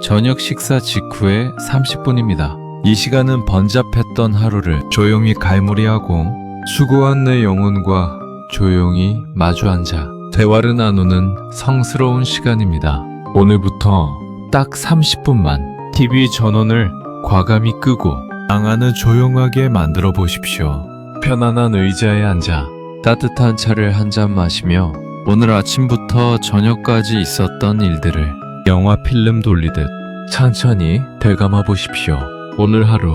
저녁 식사 직후의 30분입니다. 이 시간은 번잡했던 하루를 조용히 갈무리하고 수고한 내 영혼과 조용히 마주 앉아 대화를 나누는 성스러운 시간입니다. 오늘부터 딱 30분만 TV 전원을 과감히 끄고 방 안을 조용하게 만들어 보십시오. 편안한 의자에 앉아 따뜻한 차를 한 잔 마시며 오늘 아침부터 저녁까지 있었던 일들을 영화 필름 돌리듯 천천히 되감아 보십시오. 오늘 하루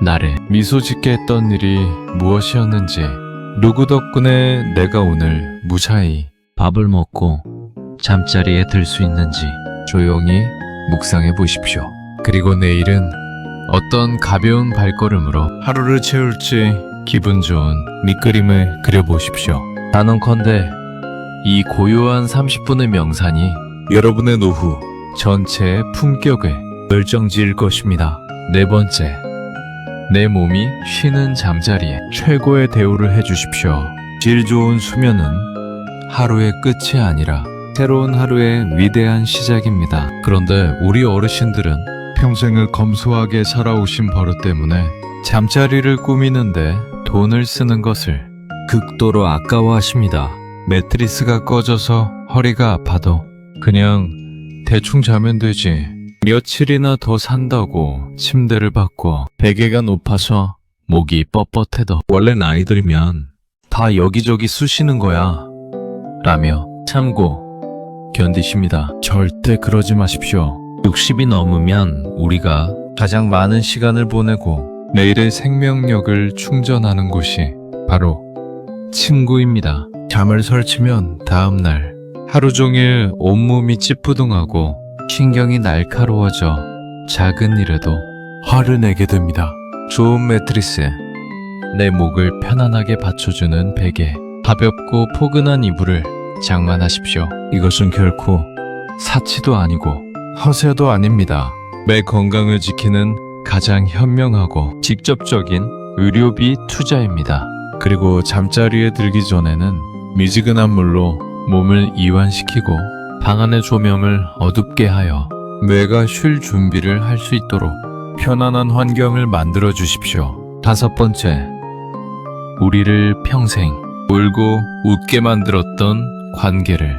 나를 미소 짓게 했던 일이 무엇이었는지, 누구 덕분에 내가 오늘 무사히 밥을 먹고 잠자리에 들 수 있는지 조용히 묵상해 보십시오. 그리고 내일은 어떤 가벼운 발걸음으로 하루를 채울지 기분 좋은 밑그림을 그려보십시오. 단언컨대 이 고요한 30분의 명상이 여러분의 노후 전체의 품격을 결정지을 것입니다. 4번째, 내 몸이 쉬는 잠자리에 최고의 대우를 해주십시오. 질 좋은 수면은 하루의 끝이 아니라 새로운 하루의 위대한 시작입니다. 그런데 우리 어르신들은 평생을 검소하게 살아오신 버릇 때문에 잠자리를 꾸미는데 돈을 쓰는 것을 극도로 아까워하십니다. 매트리스가 꺼져서 허리가 아파도 그냥 대충 자면 되지. 며칠이나 더 산다고 침대를 바꿔. 베개가 높아서 목이 뻣뻣해도 원래는 아이들이면 다 여기저기 쑤시는 거야 라며 참고 견디십니다. 절대 그러지 마십시오. 60이 넘으면 우리가 가장 많은 시간을 보내고 내일의 생명력을 충전하는 곳이 바로 친구입니다. 잠을 설치면 다음날 하루 종일 온몸이 찌뿌둥하고 신경이 날카로워져 작은 일에도 화를 내게 됩니다. 좋은 매트리스, 내 목을 편안하게 받쳐주는 베개, 가볍고 포근한 이불을 장만하십시오. 이것은 결코 사치도 아니고 허세도 아닙니다. 내 건강을 지키는 가장 현명하고 직접적인 의료비 투자입니다. 그리고 잠자리에 들기 전에는 미지근한 물로 몸을 이완시키고 방 안의 조명을 어둡게 하여 뇌가 쉴 준비를 할 수 있도록 편안한 환경을 만들어 주십시오. 5번째, 우리를 평생 울고 웃게 만들었던 관계를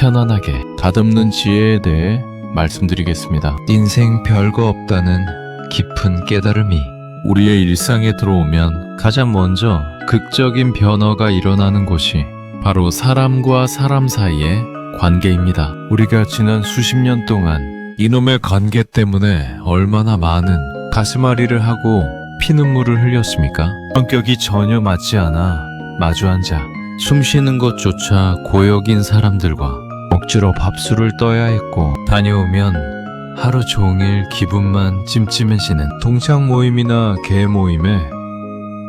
편안하게 다듬는 지혜에 대해 말씀드리겠습니다. 인생 별거 없다는 깊은 깨달음이 우리의 일상에 들어오면 가장 먼저 극적인 변화가 일어나는 곳이 바로 사람과 사람 사이의 관계입니다. 우리가 지난 수십 년 동안 이놈의 관계 때문에 얼마나 많은 가슴앓이를 하고 피눈물을 흘렸습니까? 성격이 전혀 맞지 않아 마주 앉아 숨 쉬는 것조차 고역인 사람들과 억지로 밥술을 떠야 했고, 다녀오면 하루 종일 기분만 찜찜해지는 동창 모임이나 개 모임에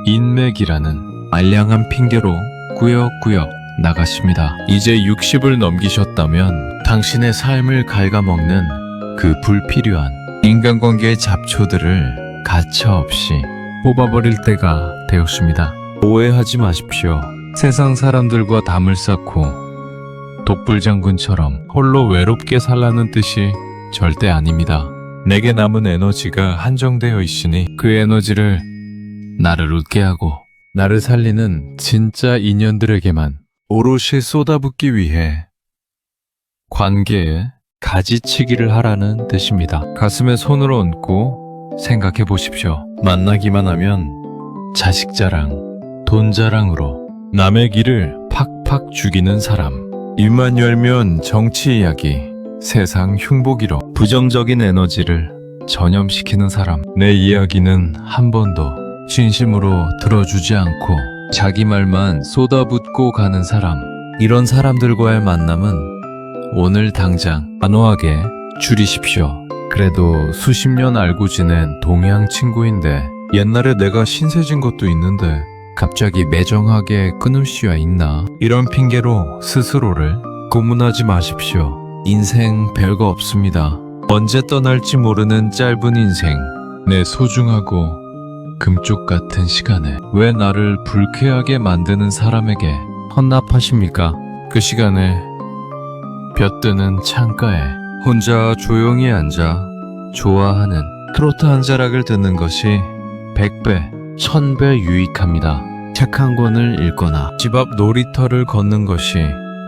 인맥이라는 알량한 핑계로 꾸역꾸역 나가십니다. 이제 60을 넘기셨다면 당신의 삶을 갉아먹는 그 불필요한 인간관계의 잡초들을 가차없이 뽑아버릴 때가 되었습니다. 오해하지 마십시오. 세상 사람들과 담을 쌓고 독불장군처럼 홀로 외롭게 살라는 뜻이 절대 아닙니다. 내게 남은 에너지가 한정되어 있으니 그 에너지를 나를 웃게 하고 나를 살리는 진짜 인연들에게만 오롯이 쏟아붓기 위해 관계에 가지치기를 하라는 뜻입니다. 가슴에 손을 얹고 생각해 보십시오. 만나기만 하면 자식 자랑, 돈 자랑으로 남의 길을 팍팍 죽이는 사람, 입만 열면 정치 이야기, 세상 흉보기로 부정적인 에너지를 전염시키는 사람, 내 이야기는 한 번도 진심으로 들어주지 않고 자기 말만 쏟아붓고 가는 사람, 이런 사람들과의 만남은 오늘 당장 단호하게 줄이십시오. 그래도 수십 년 알고 지낸 동양 친구인데 옛날에 내가 신세진 것도 있는데 갑자기 매정하게 끊을 수야 있나? 이런 핑계로 스스로를 고문하지 마십시오. 인생 별거 없습니다. 언제 떠날지 모르는 짧은 인생, 내 소중하고 금쪽 같은 시간에 왜 나를 불쾌하게 만드는 사람에게 헌납하십니까? 그 시간에 볕드는 창가에 혼자 조용히 앉아 좋아하는 트로트 한 자락을 듣는 것이 100배, 1000배 유익합니다. 책 한 권을 읽거나 집 앞 놀이터를 걷는 것이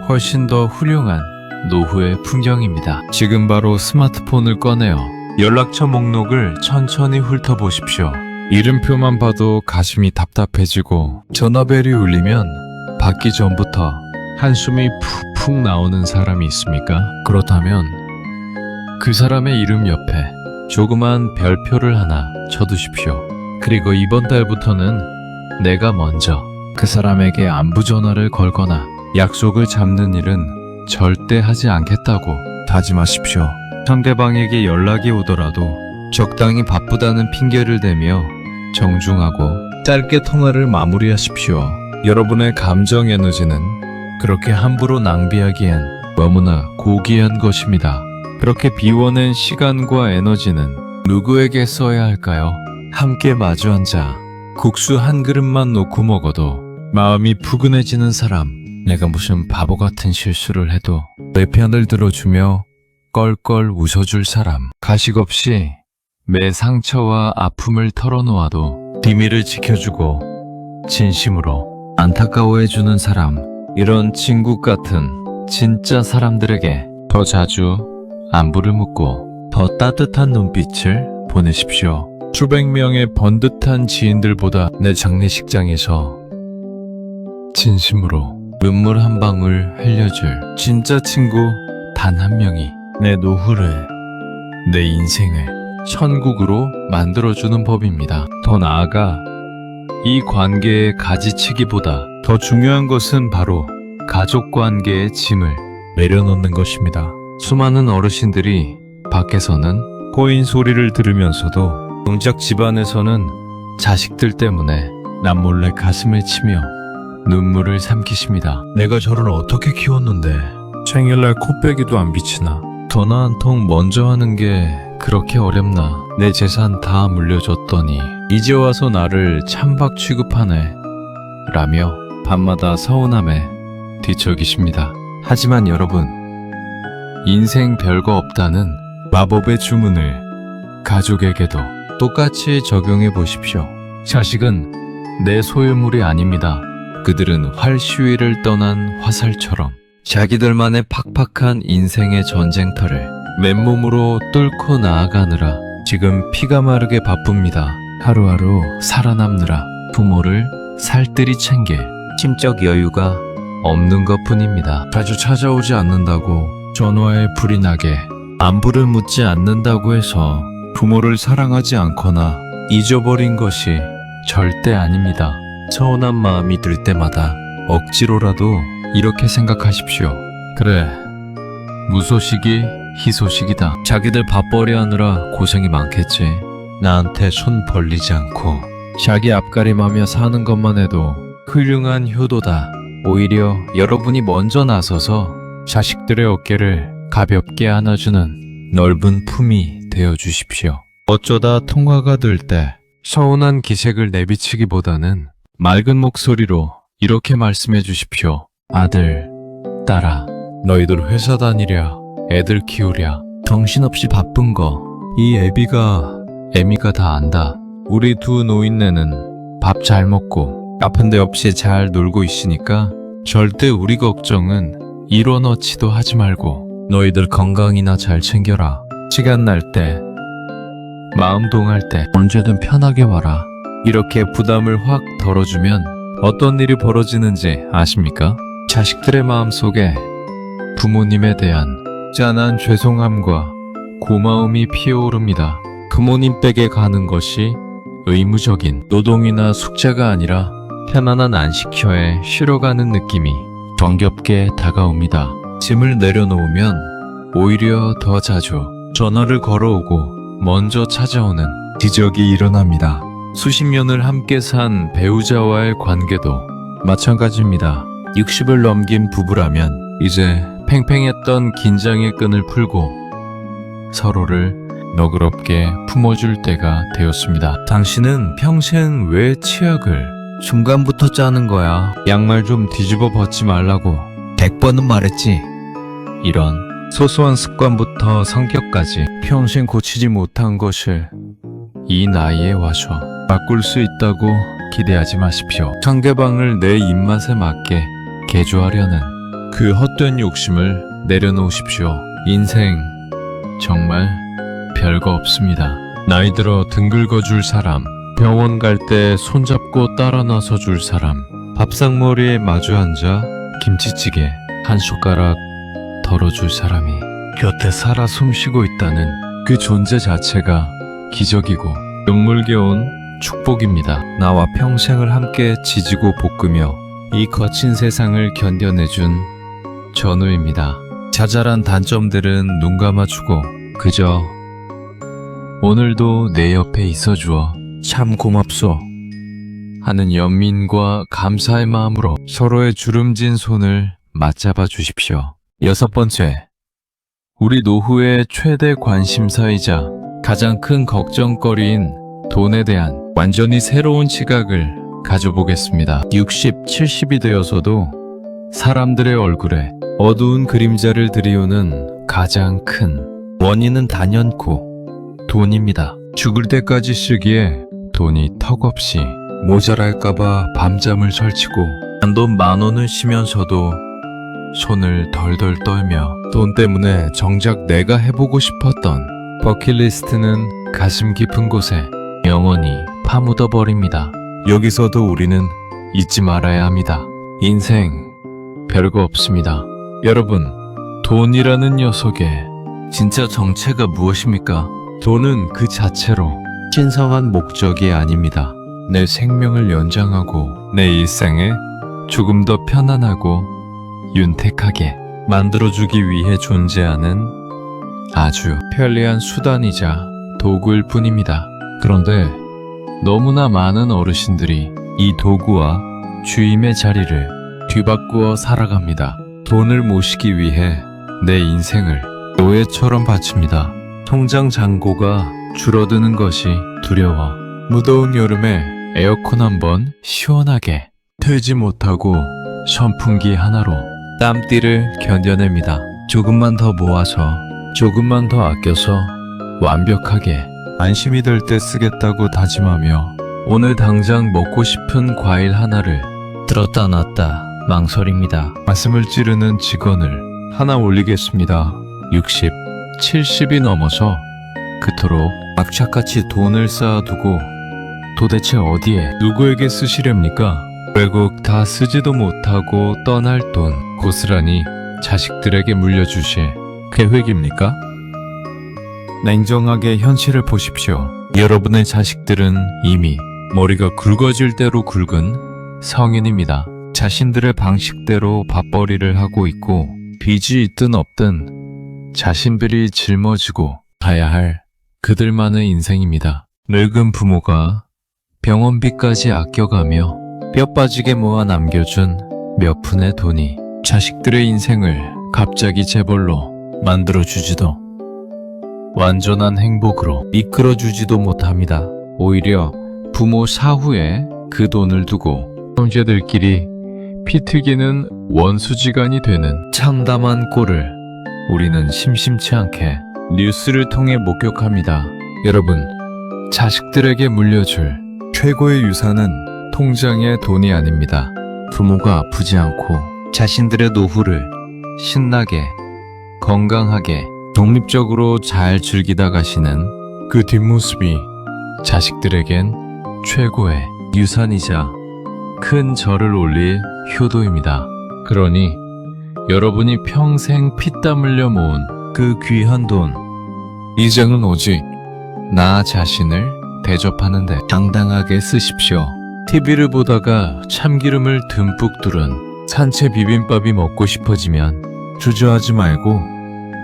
훨씬 더 훌륭한 노후의 풍경입니다. 지금 바로 스마트폰을 꺼내어 연락처 목록을 천천히 훑어보십시오. 이름표만 봐도 가슴이 답답해지고 전화벨이 울리면 받기 전부터 한숨이 푹푹 나오는 사람이 있습니까? 그렇다면 그 사람의 이름 옆에 조그만 별표를 하나 쳐두십시오. 그리고 이번 달부터는 내가 먼저 그 사람에게 안부 전화를 걸거나 약속을 잡는 일은 절대 하지 않겠다고 다짐하십시오. 상대방에게 연락이 오더라도 적당히 바쁘다는 핑계를 대며 정중하고 짧게 통화를 마무리하십시오. 여러분의 감정 에너지는 그렇게 함부로 낭비하기엔 너무나 고귀한 것입니다. 그렇게 비워낸 시간과 에너지는 누구에게 써야 할까요? 함께 마주 앉아 국수 한 그릇만 놓고 먹어도 마음이 푸근해지는 사람, 내가 무슨 바보 같은 실수를 해도 내 편을 들어주며 껄껄 웃어줄 사람, 가식 없이 내 상처와 아픔을 털어놓아도 비밀을 지켜주고 진심으로 안타까워해주는 사람, 이런 친구 같은 진짜 사람들에게 더 자주 안부를 묻고 더 따뜻한 눈빛을 보내십시오. 수백 명의 번듯한 지인들보다 내 장례식장에서 진심으로 눈물 한 방울 흘려줄 진짜 친구 단 한 명이 내 노후를, 내 인생을 천국으로 만들어주는 법입니다. 더 나아가 이 관계의 가지치기보다 더 중요한 것은 바로 가족 관계의 짐을 내려놓는 것입니다. 수많은 어르신들이 밖에서는 코인 소리를 들으면서도 정작 집안에서는 자식들 때문에 남몰래 가슴을 치며 눈물을 삼키십니다. 내가 저를 어떻게 키웠는데 생일날 코빼기도 안 비치나? 전화 한 통 먼저 하는 게 그렇게 어렵나? 내 재산 다 물려줬더니 이제 와서 나를 찬밥 취급하네 라며 밤마다 서운함에 뒤척이십니다. 하지만 여러분, 인생 별거 없다는 마법의 주문을 가족에게도 똑같이 적용해 보십시오. 자식은 내 소유물이 아닙니다. 그들은 활 시위를 떠난 화살처럼 자기들만의 팍팍한 인생의 전쟁터를 맨몸으로 뚫고 나아가느라 지금 피가 마르게 바쁩니다. 하루하루 살아남느라 부모를 살뜰히 챙길 심적 여유가 없는 것뿐입니다. 자주 찾아오지 않는다고 전화에 불이 나게 안부를 묻지 않는다고 해서 부모를 사랑하지 않거나 잊어버린 것이 절대 아닙니다. 서운한 마음이 들 때마다 억지로라도 이렇게 생각하십시오. 그래, 무소식이 희소식이다. 자기들 밥벌이 하느라 고생이 많겠지. 나한테 손 벌리지 않고 자기 앞가림하며 사는 것만 해도 훌륭한 효도다. 오히려 여러분이 먼저 나서서 자식들의 어깨를 가볍게 안아주는 넓은 품이 되어주십시오. 어쩌다 통화가 될 때 서운한 기색을 내비치기보다는 맑은 목소리로 이렇게 말씀해 주십시오. 아들, 딸아, 너희들 회사 다니랴, 애들 키우랴, 정신없이 바쁜 거 이 애미가 다 안다. 우리 두 노인네는 밥 잘 먹고 아픈 데 없이 잘 놀고 있으니까 절대 우리 걱정은 이뤄넣지도 하지 말고 너희들 건강이나 잘 챙겨라. 시간 날 때, 마음 동할 때 언제든 편하게 와라. 이렇게 부담을 확 덜어주면 어떤 일이 벌어지는지 아십니까? 자식들의 마음속에 부모님에 대한 짠한 죄송함과 고마움이 피어오릅니다. 부모님 댁에 가는 것이 의무적인 노동이나 숙제가 아니라 편안한 안식처에 쉬러 가는 느낌이 정겹게 다가옵니다. 짐을 내려놓으면 오히려 더 자주 전화를 걸어오고 먼저 찾아오는 기적이 일어납니다. 수십 년을 함께 산 배우자와의 관계도 마찬가지입니다. 60을 넘긴 부부라면 이제 팽팽했던 긴장의 끈을 풀고 서로를 너그럽게 품어줄 때가 되었습니다. 당신은 평생 왜 치약을 중간부터 짜는 거야? 양말 좀 뒤집어 벗지 말라고 100번은 말했지. 이런 소소한 습관부터 성격까지 평생 고치지 못한 것을 이 나이에 와서 바꿀 수 있다고 기대하지 마십시오. 상대방을 내 입맛에 맞게 개조하려는 그 헛된 욕심을 내려놓으십시오. 인생 정말 별거 없습니다. 나이 들어 등 긁어줄 사람, 병원 갈 때 손잡고 따라 나서 줄 사람, 밥상머리에 마주 앉아 김치찌개 한 숟가락 덜어줄 사람이 곁에 살아 숨쉬고 있다는 그 존재 자체가 기적이고 눈물겨운 축복입니다. 나와 평생을 함께 지지고 볶으며 이 거친 세상을 견뎌내준 전우입니다. 자잘한 단점들은 눈 감아주고 그저 오늘도 내 옆에 있어주어 참 고맙소 하는 연민과 감사의 마음으로 서로의 주름진 손을 맞잡아 주십시오. 6번째, 우리 노후의 최대 관심사이자 가장 큰 걱정거리인 돈에 대한 완전히 새로운 시각을 가져보겠습니다. 60, 70이 되어서도 사람들의 얼굴에 어두운 그림자를 들이우는 가장 큰 원인은 단연코 돈입니다. 죽을 때까지 쓰기에 돈이 턱없이 모자랄까봐 밤잠을 설치고 단돈 10,000원을 쉬면서도 손을 덜덜 떨며 돈 때문에 정작 내가 해보고 싶었던 버킷리스트는 가슴 깊은 곳에 영원히 파묻어 버립니다. 여기서도 우리는 잊지 말아야 합니다. 인생 별거 없습니다. 여러분, 돈이라는 녀석의 진짜 정체가 무엇입니까? 돈은 그 자체로 신성한 목적이 아닙니다. 내 생명을 연장하고 내 일상에 조금 더 편안하고 윤택하게 만들어주기 위해 존재하는 아주 편리한 수단이자 도구일 뿐입니다. 그런데 너무나 많은 어르신들이 이 도구와 주임의 자리를 뒤바꾸어 살아갑니다. 돈을 모시기 위해 내 인생을 노예처럼 바칩니다. 통장 잔고가 줄어드는 것이 두려워 무더운 여름에 에어컨 한번 시원하게 틀지 못하고 선풍기 하나로 땀띠를 견뎌냅니다. 조금만 더 모아서 조금만 더 아껴서 완벽하게 안심이 될 때 쓰겠다고 다짐하며 오늘 당장 먹고 싶은 과일 하나를 들었다 놨다 망설입니다. 가슴을 찌르는 직원을 하나 올리겠습니다. 60, 70이 넘어서 그토록 악착같이 돈을 쌓아두고 도대체 어디에 누구에게 쓰시렵니까? 결국 다 쓰지도 못하고 떠날 돈 고스란히 자식들에게 물려주실 계획입니까? 냉정하게 현실을 보십시오. 여러분의 자식들은 이미 머리가 굵어질 대로 굵은 성인입니다. 자신들의 방식대로 밥벌이를 하고 있고 빚이 있든 없든 자신들이 짊어지고 가야 할 그들만의 인생입니다. 늙은 부모가 병원비까지 아껴가며 뼈 빠지게 모아 남겨준 몇 푼의 돈이 자식들의 인생을 갑자기 재벌로 만들어주지도 완전한 행복으로 이끌어주지도 못합니다. 오히려 부모 사후에 그 돈을 두고 형제들끼리 피튀기는 원수지간이 되는 참담한 꼴을 우리는 심심치 않게 뉴스를 통해 목격합니다. 여러분, 자식들에게 물려줄 최고의 유산은 통장의 돈이 아닙니다. 부모가 아프지 않고 자신들의 노후를 신나게, 건강하게, 독립적으로 잘 즐기다 가시는 그 뒷모습이 자식들에겐 최고의 유산이자 큰 절을 올릴 효도입니다. 그러니 여러분이 평생 피땀 흘려 모은 그 귀한 돈, 이제는 오직 나 자신을 대접하는데 당당하게 쓰십시오. TV를 보다가 참기름을 듬뿍 두른 산채 비빔밥이 먹고 싶어지면 주저하지 말고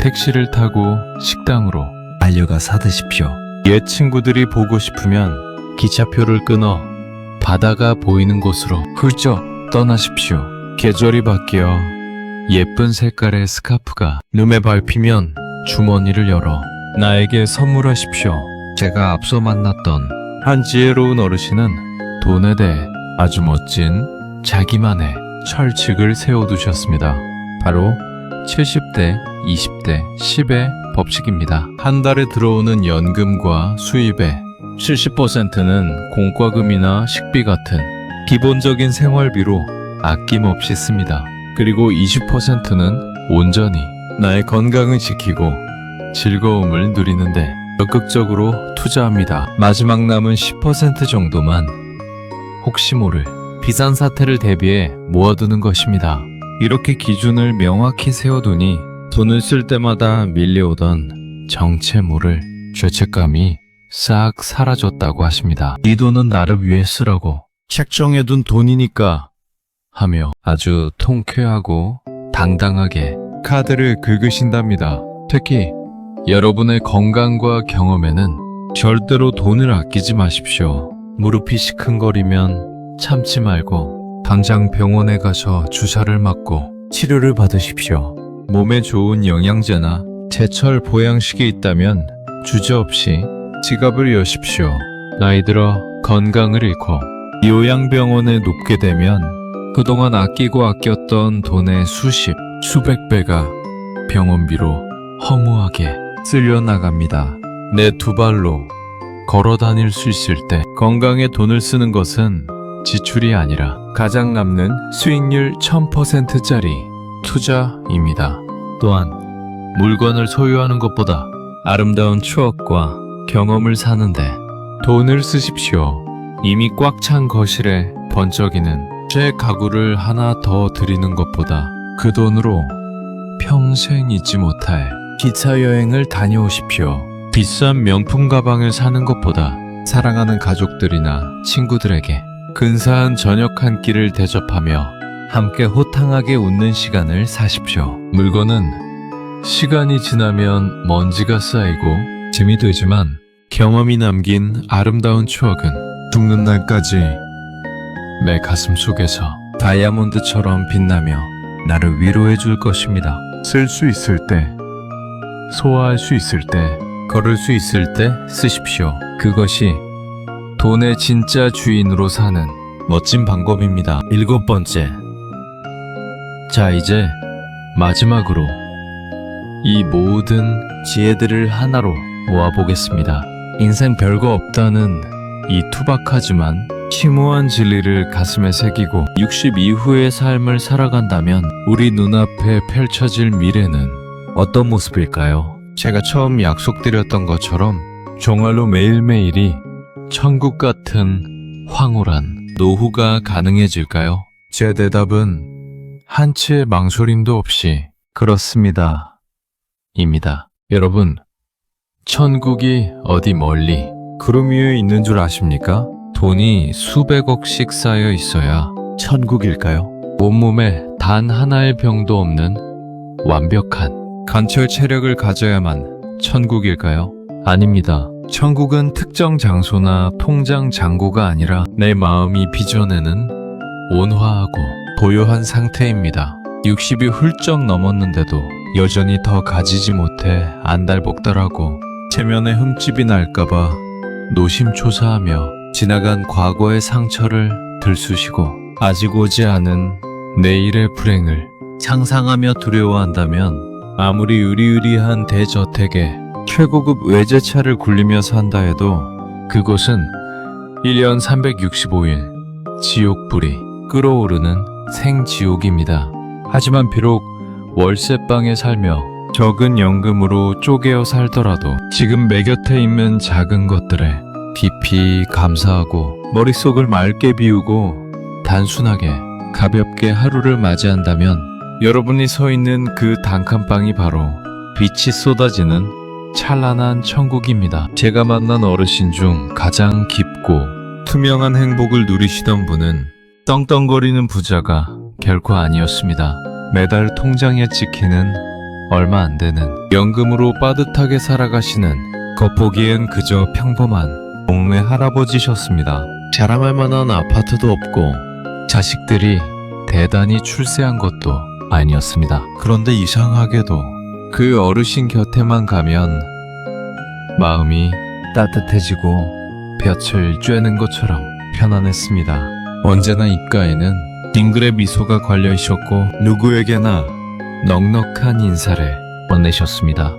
택시를 타고 식당으로 달려가 사드십시오. 옛 친구들이 보고 싶으면 기차표를 끊어 바다가 보이는 곳으로 훌쩍 떠나십시오. 계절이 바뀌어 예쁜 색깔의 스카프가 눈에 밟히면 주머니를 열어 나에게 선물하십시오. 제가 앞서 만났던 한 지혜로운 어르신은 돈에 대해 아주 멋진 자기만의 철칙을 세워두셨습니다. 바로 70대, 20대, 10의 법칙입니다. 한 달에 들어오는 연금과 수입의 70%는 공과금이나 식비 같은 기본적인 생활비로 아낌없이 씁니다. 그리고 20%는 온전히 나의 건강을 지키고 즐거움을 누리는데 적극적으로 투자합니다. 마지막 남은 10% 정도만 혹시 모를 비상사태를 대비해 모아두는 것입니다. 이렇게 기준을 명확히 세워두니 돈을 쓸 때마다 밀려오던 정체모를 죄책감이 싹 사라졌다고 하십니다. 이 돈은 나를 위해 쓰라고 책정해둔 돈이니까 하며 아주 통쾌하고 당당하게 카드를 긁으신답니다. 특히 여러분의 건강과 경험에는 절대로 돈을 아끼지 마십시오. 무릎이 시큰거리면 참지 말고 당장 병원에 가서 주사를 맞고 치료를 받으십시오. 몸에 좋은 영양제나 제철 보양식이 있다면 주저없이 지갑을 여십시오. 나이 들어 건강을 잃고 요양병원에 눕게 되면 그동안 아끼고 아꼈던 돈의 수십, 수백 배가 병원비로 허무하게 쓸려 나갑니다. 내 두 발로 걸어 다닐 수 있을 때 건강에 돈을 쓰는 것은 지출이 아니라 가장 남는 수익률 1000%짜리 투자입니다. 또한 물건을 소유하는 것보다 아름다운 추억과 경험을 사는데 돈을 쓰십시오. 이미 꽉 찬 거실에 번쩍이는 새 가구를 하나 더 드리는 것보다 그 돈으로 평생 잊지 못할 기차 여행을 다녀오십시오. 비싼 명품 가방을 사는 것보다 사랑하는 가족들이나 친구들에게 근사한 저녁 한 끼를 대접하며 함께 호탕하게 웃는 시간을 사십시오. 물건은 시간이 지나면 먼지가 쌓이고 짐이 되지만 경험이 남긴 아름다운 추억은 죽는 날까지 내 가슴 속에서 다이아몬드처럼 빛나며 나를 위로해 줄 것입니다. 쓸 수 있을 때, 소화할 수 있을 때, 걸을 수 있을 때 쓰십시오. 그것이 돈의 진짜 주인으로 사는 멋진 방법입니다. 7번째. 자, 이제 마지막으로 이 모든 지혜들을 하나로 모아보겠습니다. 인생 별거 없다는 이 투박하지만 심오한 진리를 가슴에 새기고 60 이후의 삶을 살아간다면 우리 눈앞에 펼쳐질 미래는 어떤 모습일까요? 제가 처음 약속드렸던 것처럼 정말로 매일매일이 천국 같은 황홀한 노후가 가능해질까요? 제 대답은 한치의 망설임도 없이 그렇습니다. 입니다. 여러분, 천국이 어디 멀리 구름 위에 있는 줄 아십니까? 돈이 수백억씩 쌓여 있어야 천국일까요? 온몸에 단 하나의 병도 없는 완벽한 관철 체력을 가져야만 천국일까요? 아닙니다. 천국은 특정 장소나 통장 잔고가 아니라 내 마음이 빚어내는 온화하고 고요한 상태입니다. 60이 훌쩍 넘었는데도 여전히 더 가지지 못해 안달복달하고 체면에 흠집이 날까봐 노심초사하며 지나간 과거의 상처를 들쑤시고 아직 오지 않은 내일의 불행을 상상하며 두려워한다면 아무리 의리의리한 대저택에 최고급 외제차를 굴리며 산다 해도 그곳은 1년 365일 지옥불이 끓어오르는 생지옥입니다. 하지만 비록 월세방에 살며 적은 연금으로 쪼개어 살더라도 지금 내 곁에 있는 작은 것들에 깊이 감사하고 머릿속을 맑게 비우고 단순하게 가볍게 하루를 맞이한다면 여러분이 서 있는 그 단칸방이 바로 빛이 쏟아지는 찬란한 천국입니다. 제가 만난 어르신 중 가장 깊고 투명한 행복을 누리시던 분은 떵떵거리는 부자가 결코 아니었습니다. 매달 통장에 찍히는 얼마 안 되는 연금으로 빠듯하게 살아가시는 겉보기엔 그저 평범한 동네 할아버지셨습니다. 자랑할 만한 아파트도 없고 자식들이 대단히 출세한 것도 아니었습니다. 그런데 이상하게도 그 어르신 곁에만 가면 마음이 따뜻해지고 볕을 쬐는 것처럼 편안했습니다. 언제나 입가에는 딩글의 미소가 걸려 있었고 누구에게나 넉넉한 인사를 건네셨습니다.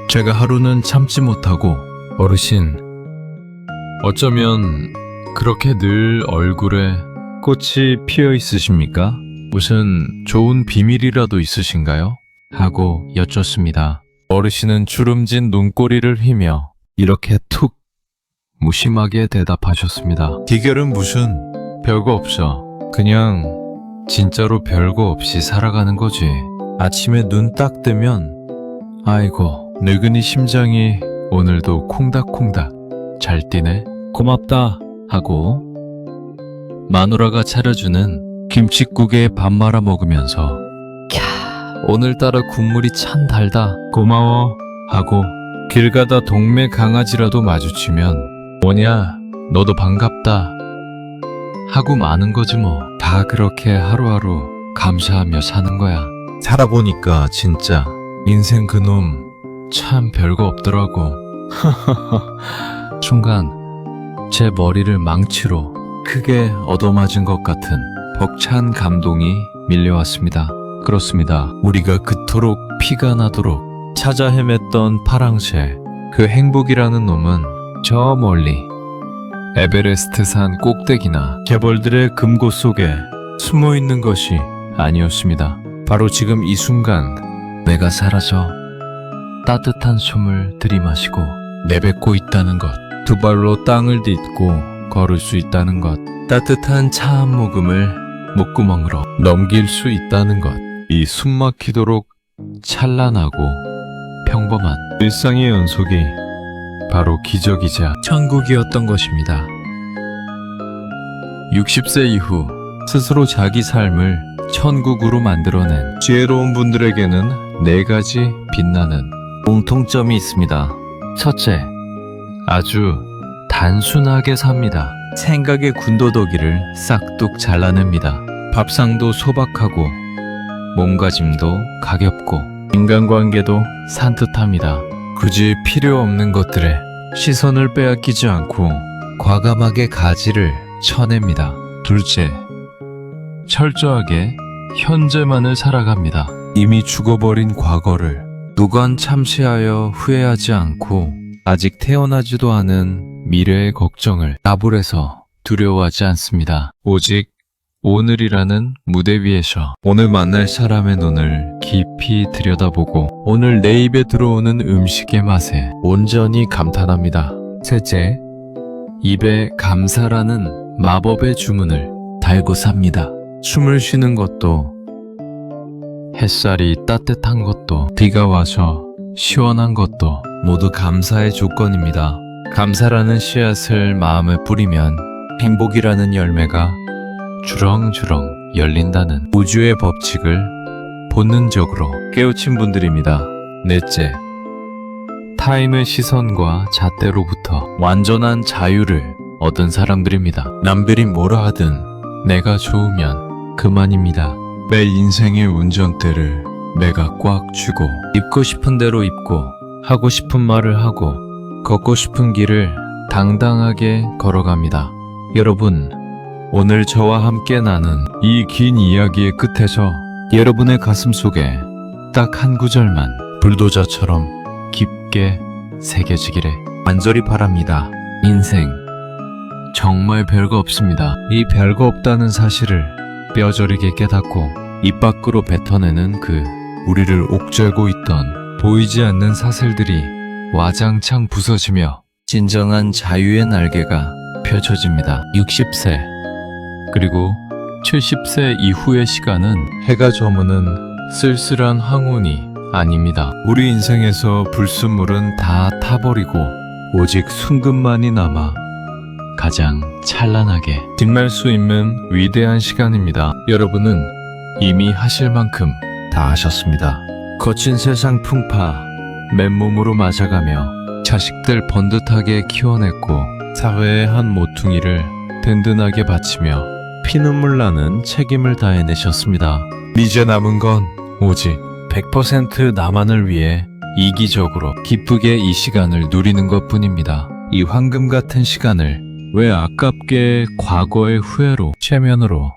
제가 하루는 참지 못하고 어르신, 어쩌면 그렇게 늘 얼굴에 꽃이 피어 있으십니까? 무슨 좋은 비밀이라도 있으신가요? 하고 여쭙습니다. 어르신은 주름진 눈꼬리를 휘며 이렇게 툭 무심하게 대답하셨습니다. 비결은 무슨 별거 없어. 그냥 진짜로 별거 없이 살아가는 거지. 아침에 눈 딱 뜨면 아이고 늙은이 심장이 오늘도 콩닥콩닥 잘 뛰네. 고맙다 하고 마누라가 차려주는 김칫국에 밥 말아 먹으면서 캬 오늘따라 국물이 참 달다. 고마워 하고 길 가다 동네 강아지라도 마주치면 뭐냐 너도 반갑다 하고 마는 거지 뭐. 다 그렇게 하루하루 감사하며 사는 거야. 살아보니까 진짜 인생 그놈 참 별거 없더라고. 순간 제 머리를 망치로 크게 얻어맞은 것 같은 벅찬 감동이 밀려왔습니다. 그렇습니다. 우리가 그토록 피가 나도록 찾아 헤맸던 파랑새, 그 행복이라는 놈은 저 멀리 에베레스트 산 꼭대기나 재벌들의 금고 속에 숨어있는 것이 아니었습니다. 바로 지금 이 순간 내가 사라져 따뜻한 숨을 들이마시고 내뱉고 있다는 것, 두 발로 땅을 딛고 걸을 수 있다는 것, 따뜻한 차 한 모금을 목구멍으로 넘길 수 있다는 것, 이 숨막히도록 찬란하고 평범한 일상의 연속이 바로 기적이자 천국이었던 것입니다. 60세 이후 스스로 자기 삶을 천국으로 만들어낸 지혜로운 분들에게는 4가지 빛나는 공통점이 있습니다. 첫째, 아주 단순하게 삽니다. 생각의 군더더기를 싹둑 잘라냅니다. 밥상도 소박하고 몸가짐도 가볍고 인간관계도 산뜻합니다. 굳이 필요 없는 것들에 시선을 빼앗기지 않고 과감하게 가지를 쳐냅니다. 둘째, 철저하게 현재만을 살아갑니다. 이미 죽어버린 과거를 누건 참시하여 후회하지 않고 아직 태어나지도 않은 미래의 걱정을 나불해서 두려워하지 않습니다. 오직 오늘이라는 무대 위에서 오늘 만날 사람의 눈을 깊이 들여다보고 오늘 내 입에 들어오는 음식의 맛에 온전히 감탄합니다. 셋째, 입에 감사라는 마법의 주문을 달고 삽니다. 숨을 쉬는 것도, 햇살이 따뜻한 것도, 비가 와서 시원한 것도 모두 감사의 조건입니다. 감사라는 씨앗을 마음에 뿌리면 행복이라는 열매가 주렁주렁 열린다는 우주의 법칙을 본능적으로 깨우친 분들입니다. 넷째, 타인의 시선과 잣대로부터 완전한 자유를 얻은 사람들입니다. 남들이 뭐라 하든 내가 좋으면 그만입니다. 내 인생의 운전대를 내가 꽉 쥐고 입고 싶은 대로 입고 하고 싶은 말을 하고 걷고 싶은 길을 당당하게 걸어갑니다. 여러분, 오늘 저와 함께 나눈 이 긴 이야기의 끝에서 여러분의 가슴 속에 딱 한 구절만 불도저처럼 깊게 새겨지기를 간절히 바랍니다. 인생 정말 별거 없습니다. 이 별거 없다는 사실을 뼈저리게 깨닫고 입 밖으로 뱉어내는 그 우리를 옥죄고 있던 보이지 않는 사슬들이 와장창 부서지며 진정한 자유의 날개가 펼쳐집니다. 60세 그리고 70세 이후의 시간은 해가 저무는 쓸쓸한 황혼이 아닙니다. 우리 인생에서 불순물은 다 타버리고 오직 순금만이 남아 가장 찬란하게 빛날 수 있는 위대한 시간입니다. 여러분은 이미 하실 만큼 다 하셨습니다. 거친 세상 풍파 맨몸으로 맞아가며 자식들 번듯하게 키워냈고 사회의 한 모퉁이를 든든하게 바치며 피눈물 나는 책임을 다해내셨습니다. 이제 남은 건 오직 100% 나만을 위해 이기적으로 기쁘게 이 시간을 누리는 것뿐입니다. 이 황금 같은 시간을 왜 아깝게 과거의 후회로, 체면으로,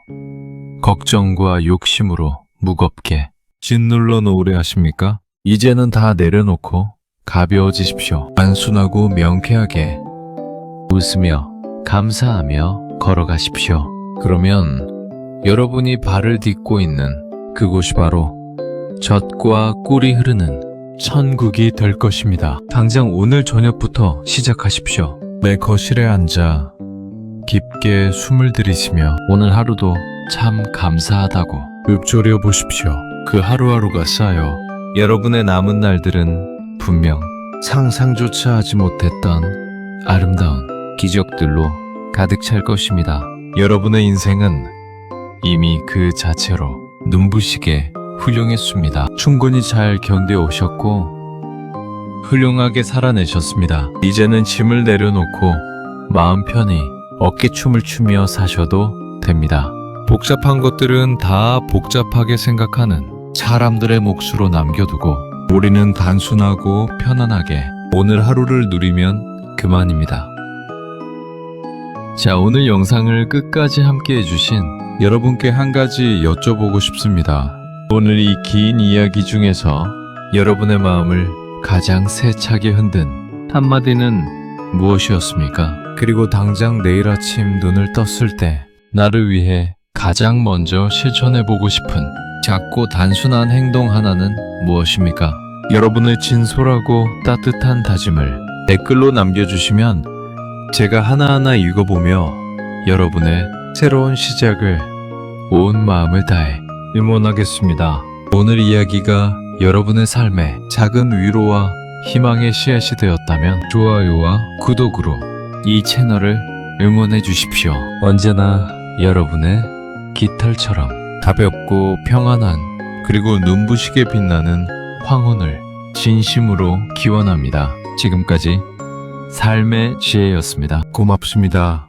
걱정과 욕심으로 무겁게 짓눌러 놓으려 하십니까? 이제는 다 내려놓고 가벼워지십시오. 단순하고 명쾌하게 웃으며 감사하며 걸어가십시오. 그러면 여러분이 발을 딛고 있는 그곳이 바로 젖과 꿀이 흐르는 천국이 될 것입니다. 당장 오늘 저녁부터 시작하십시오. 내 거실에 앉아 깊게 숨을 들이쉬며 오늘 하루도 참 감사하다고 읊조려 보십시오. 그 하루하루가 쌓여 여러분의 남은 날들은 분명 상상조차 하지 못했던 아름다운 기적들로 가득 찰 것입니다. 여러분의 인생은 이미 그 자체로 눈부시게 훌륭했습니다. 충분히 잘 견뎌오셨고 훌륭하게 살아내셨습니다. 이제는 짐을 내려놓고 마음 편히 어깨춤을 추며 사셔도 됩니다. 복잡한 것들은 다 복잡하게 생각하는 사람들의 몫으로 남겨두고 우리는 단순하고 편안하게 오늘 하루를 누리면 그만입니다. 자, 오늘 영상을 끝까지 함께 해주신 여러분께 한 가지 여쭤보고 싶습니다. 오늘 이 긴 이야기 중에서 여러분의 마음을 가장 세차게 흔든 한마디는 무엇이었습니까? 그리고 당장 내일 아침 눈을 떴을 때 나를 위해 가장 먼저 실천해보고 싶은 작고 단순한 행동 하나는 무엇입니까? 여러분의 진솔하고 따뜻한 다짐을 댓글로 남겨주시면 제가 하나하나 읽어보며 여러분의 새로운 시작을 온 마음을 다해 응원하겠습니다. 오늘 이야기가 여러분의 삶에 작은 위로와 희망의 씨앗이 되었다면 좋아요와 구독으로 이 채널을 응원해 주십시오. 언제나 여러분의 깃털처럼 가볍고 평안한 그리고 눈부시게 빛나는 황혼을 진심으로 기원합니다. 지금까지 삶의 지혜였습니다. 고맙습니다.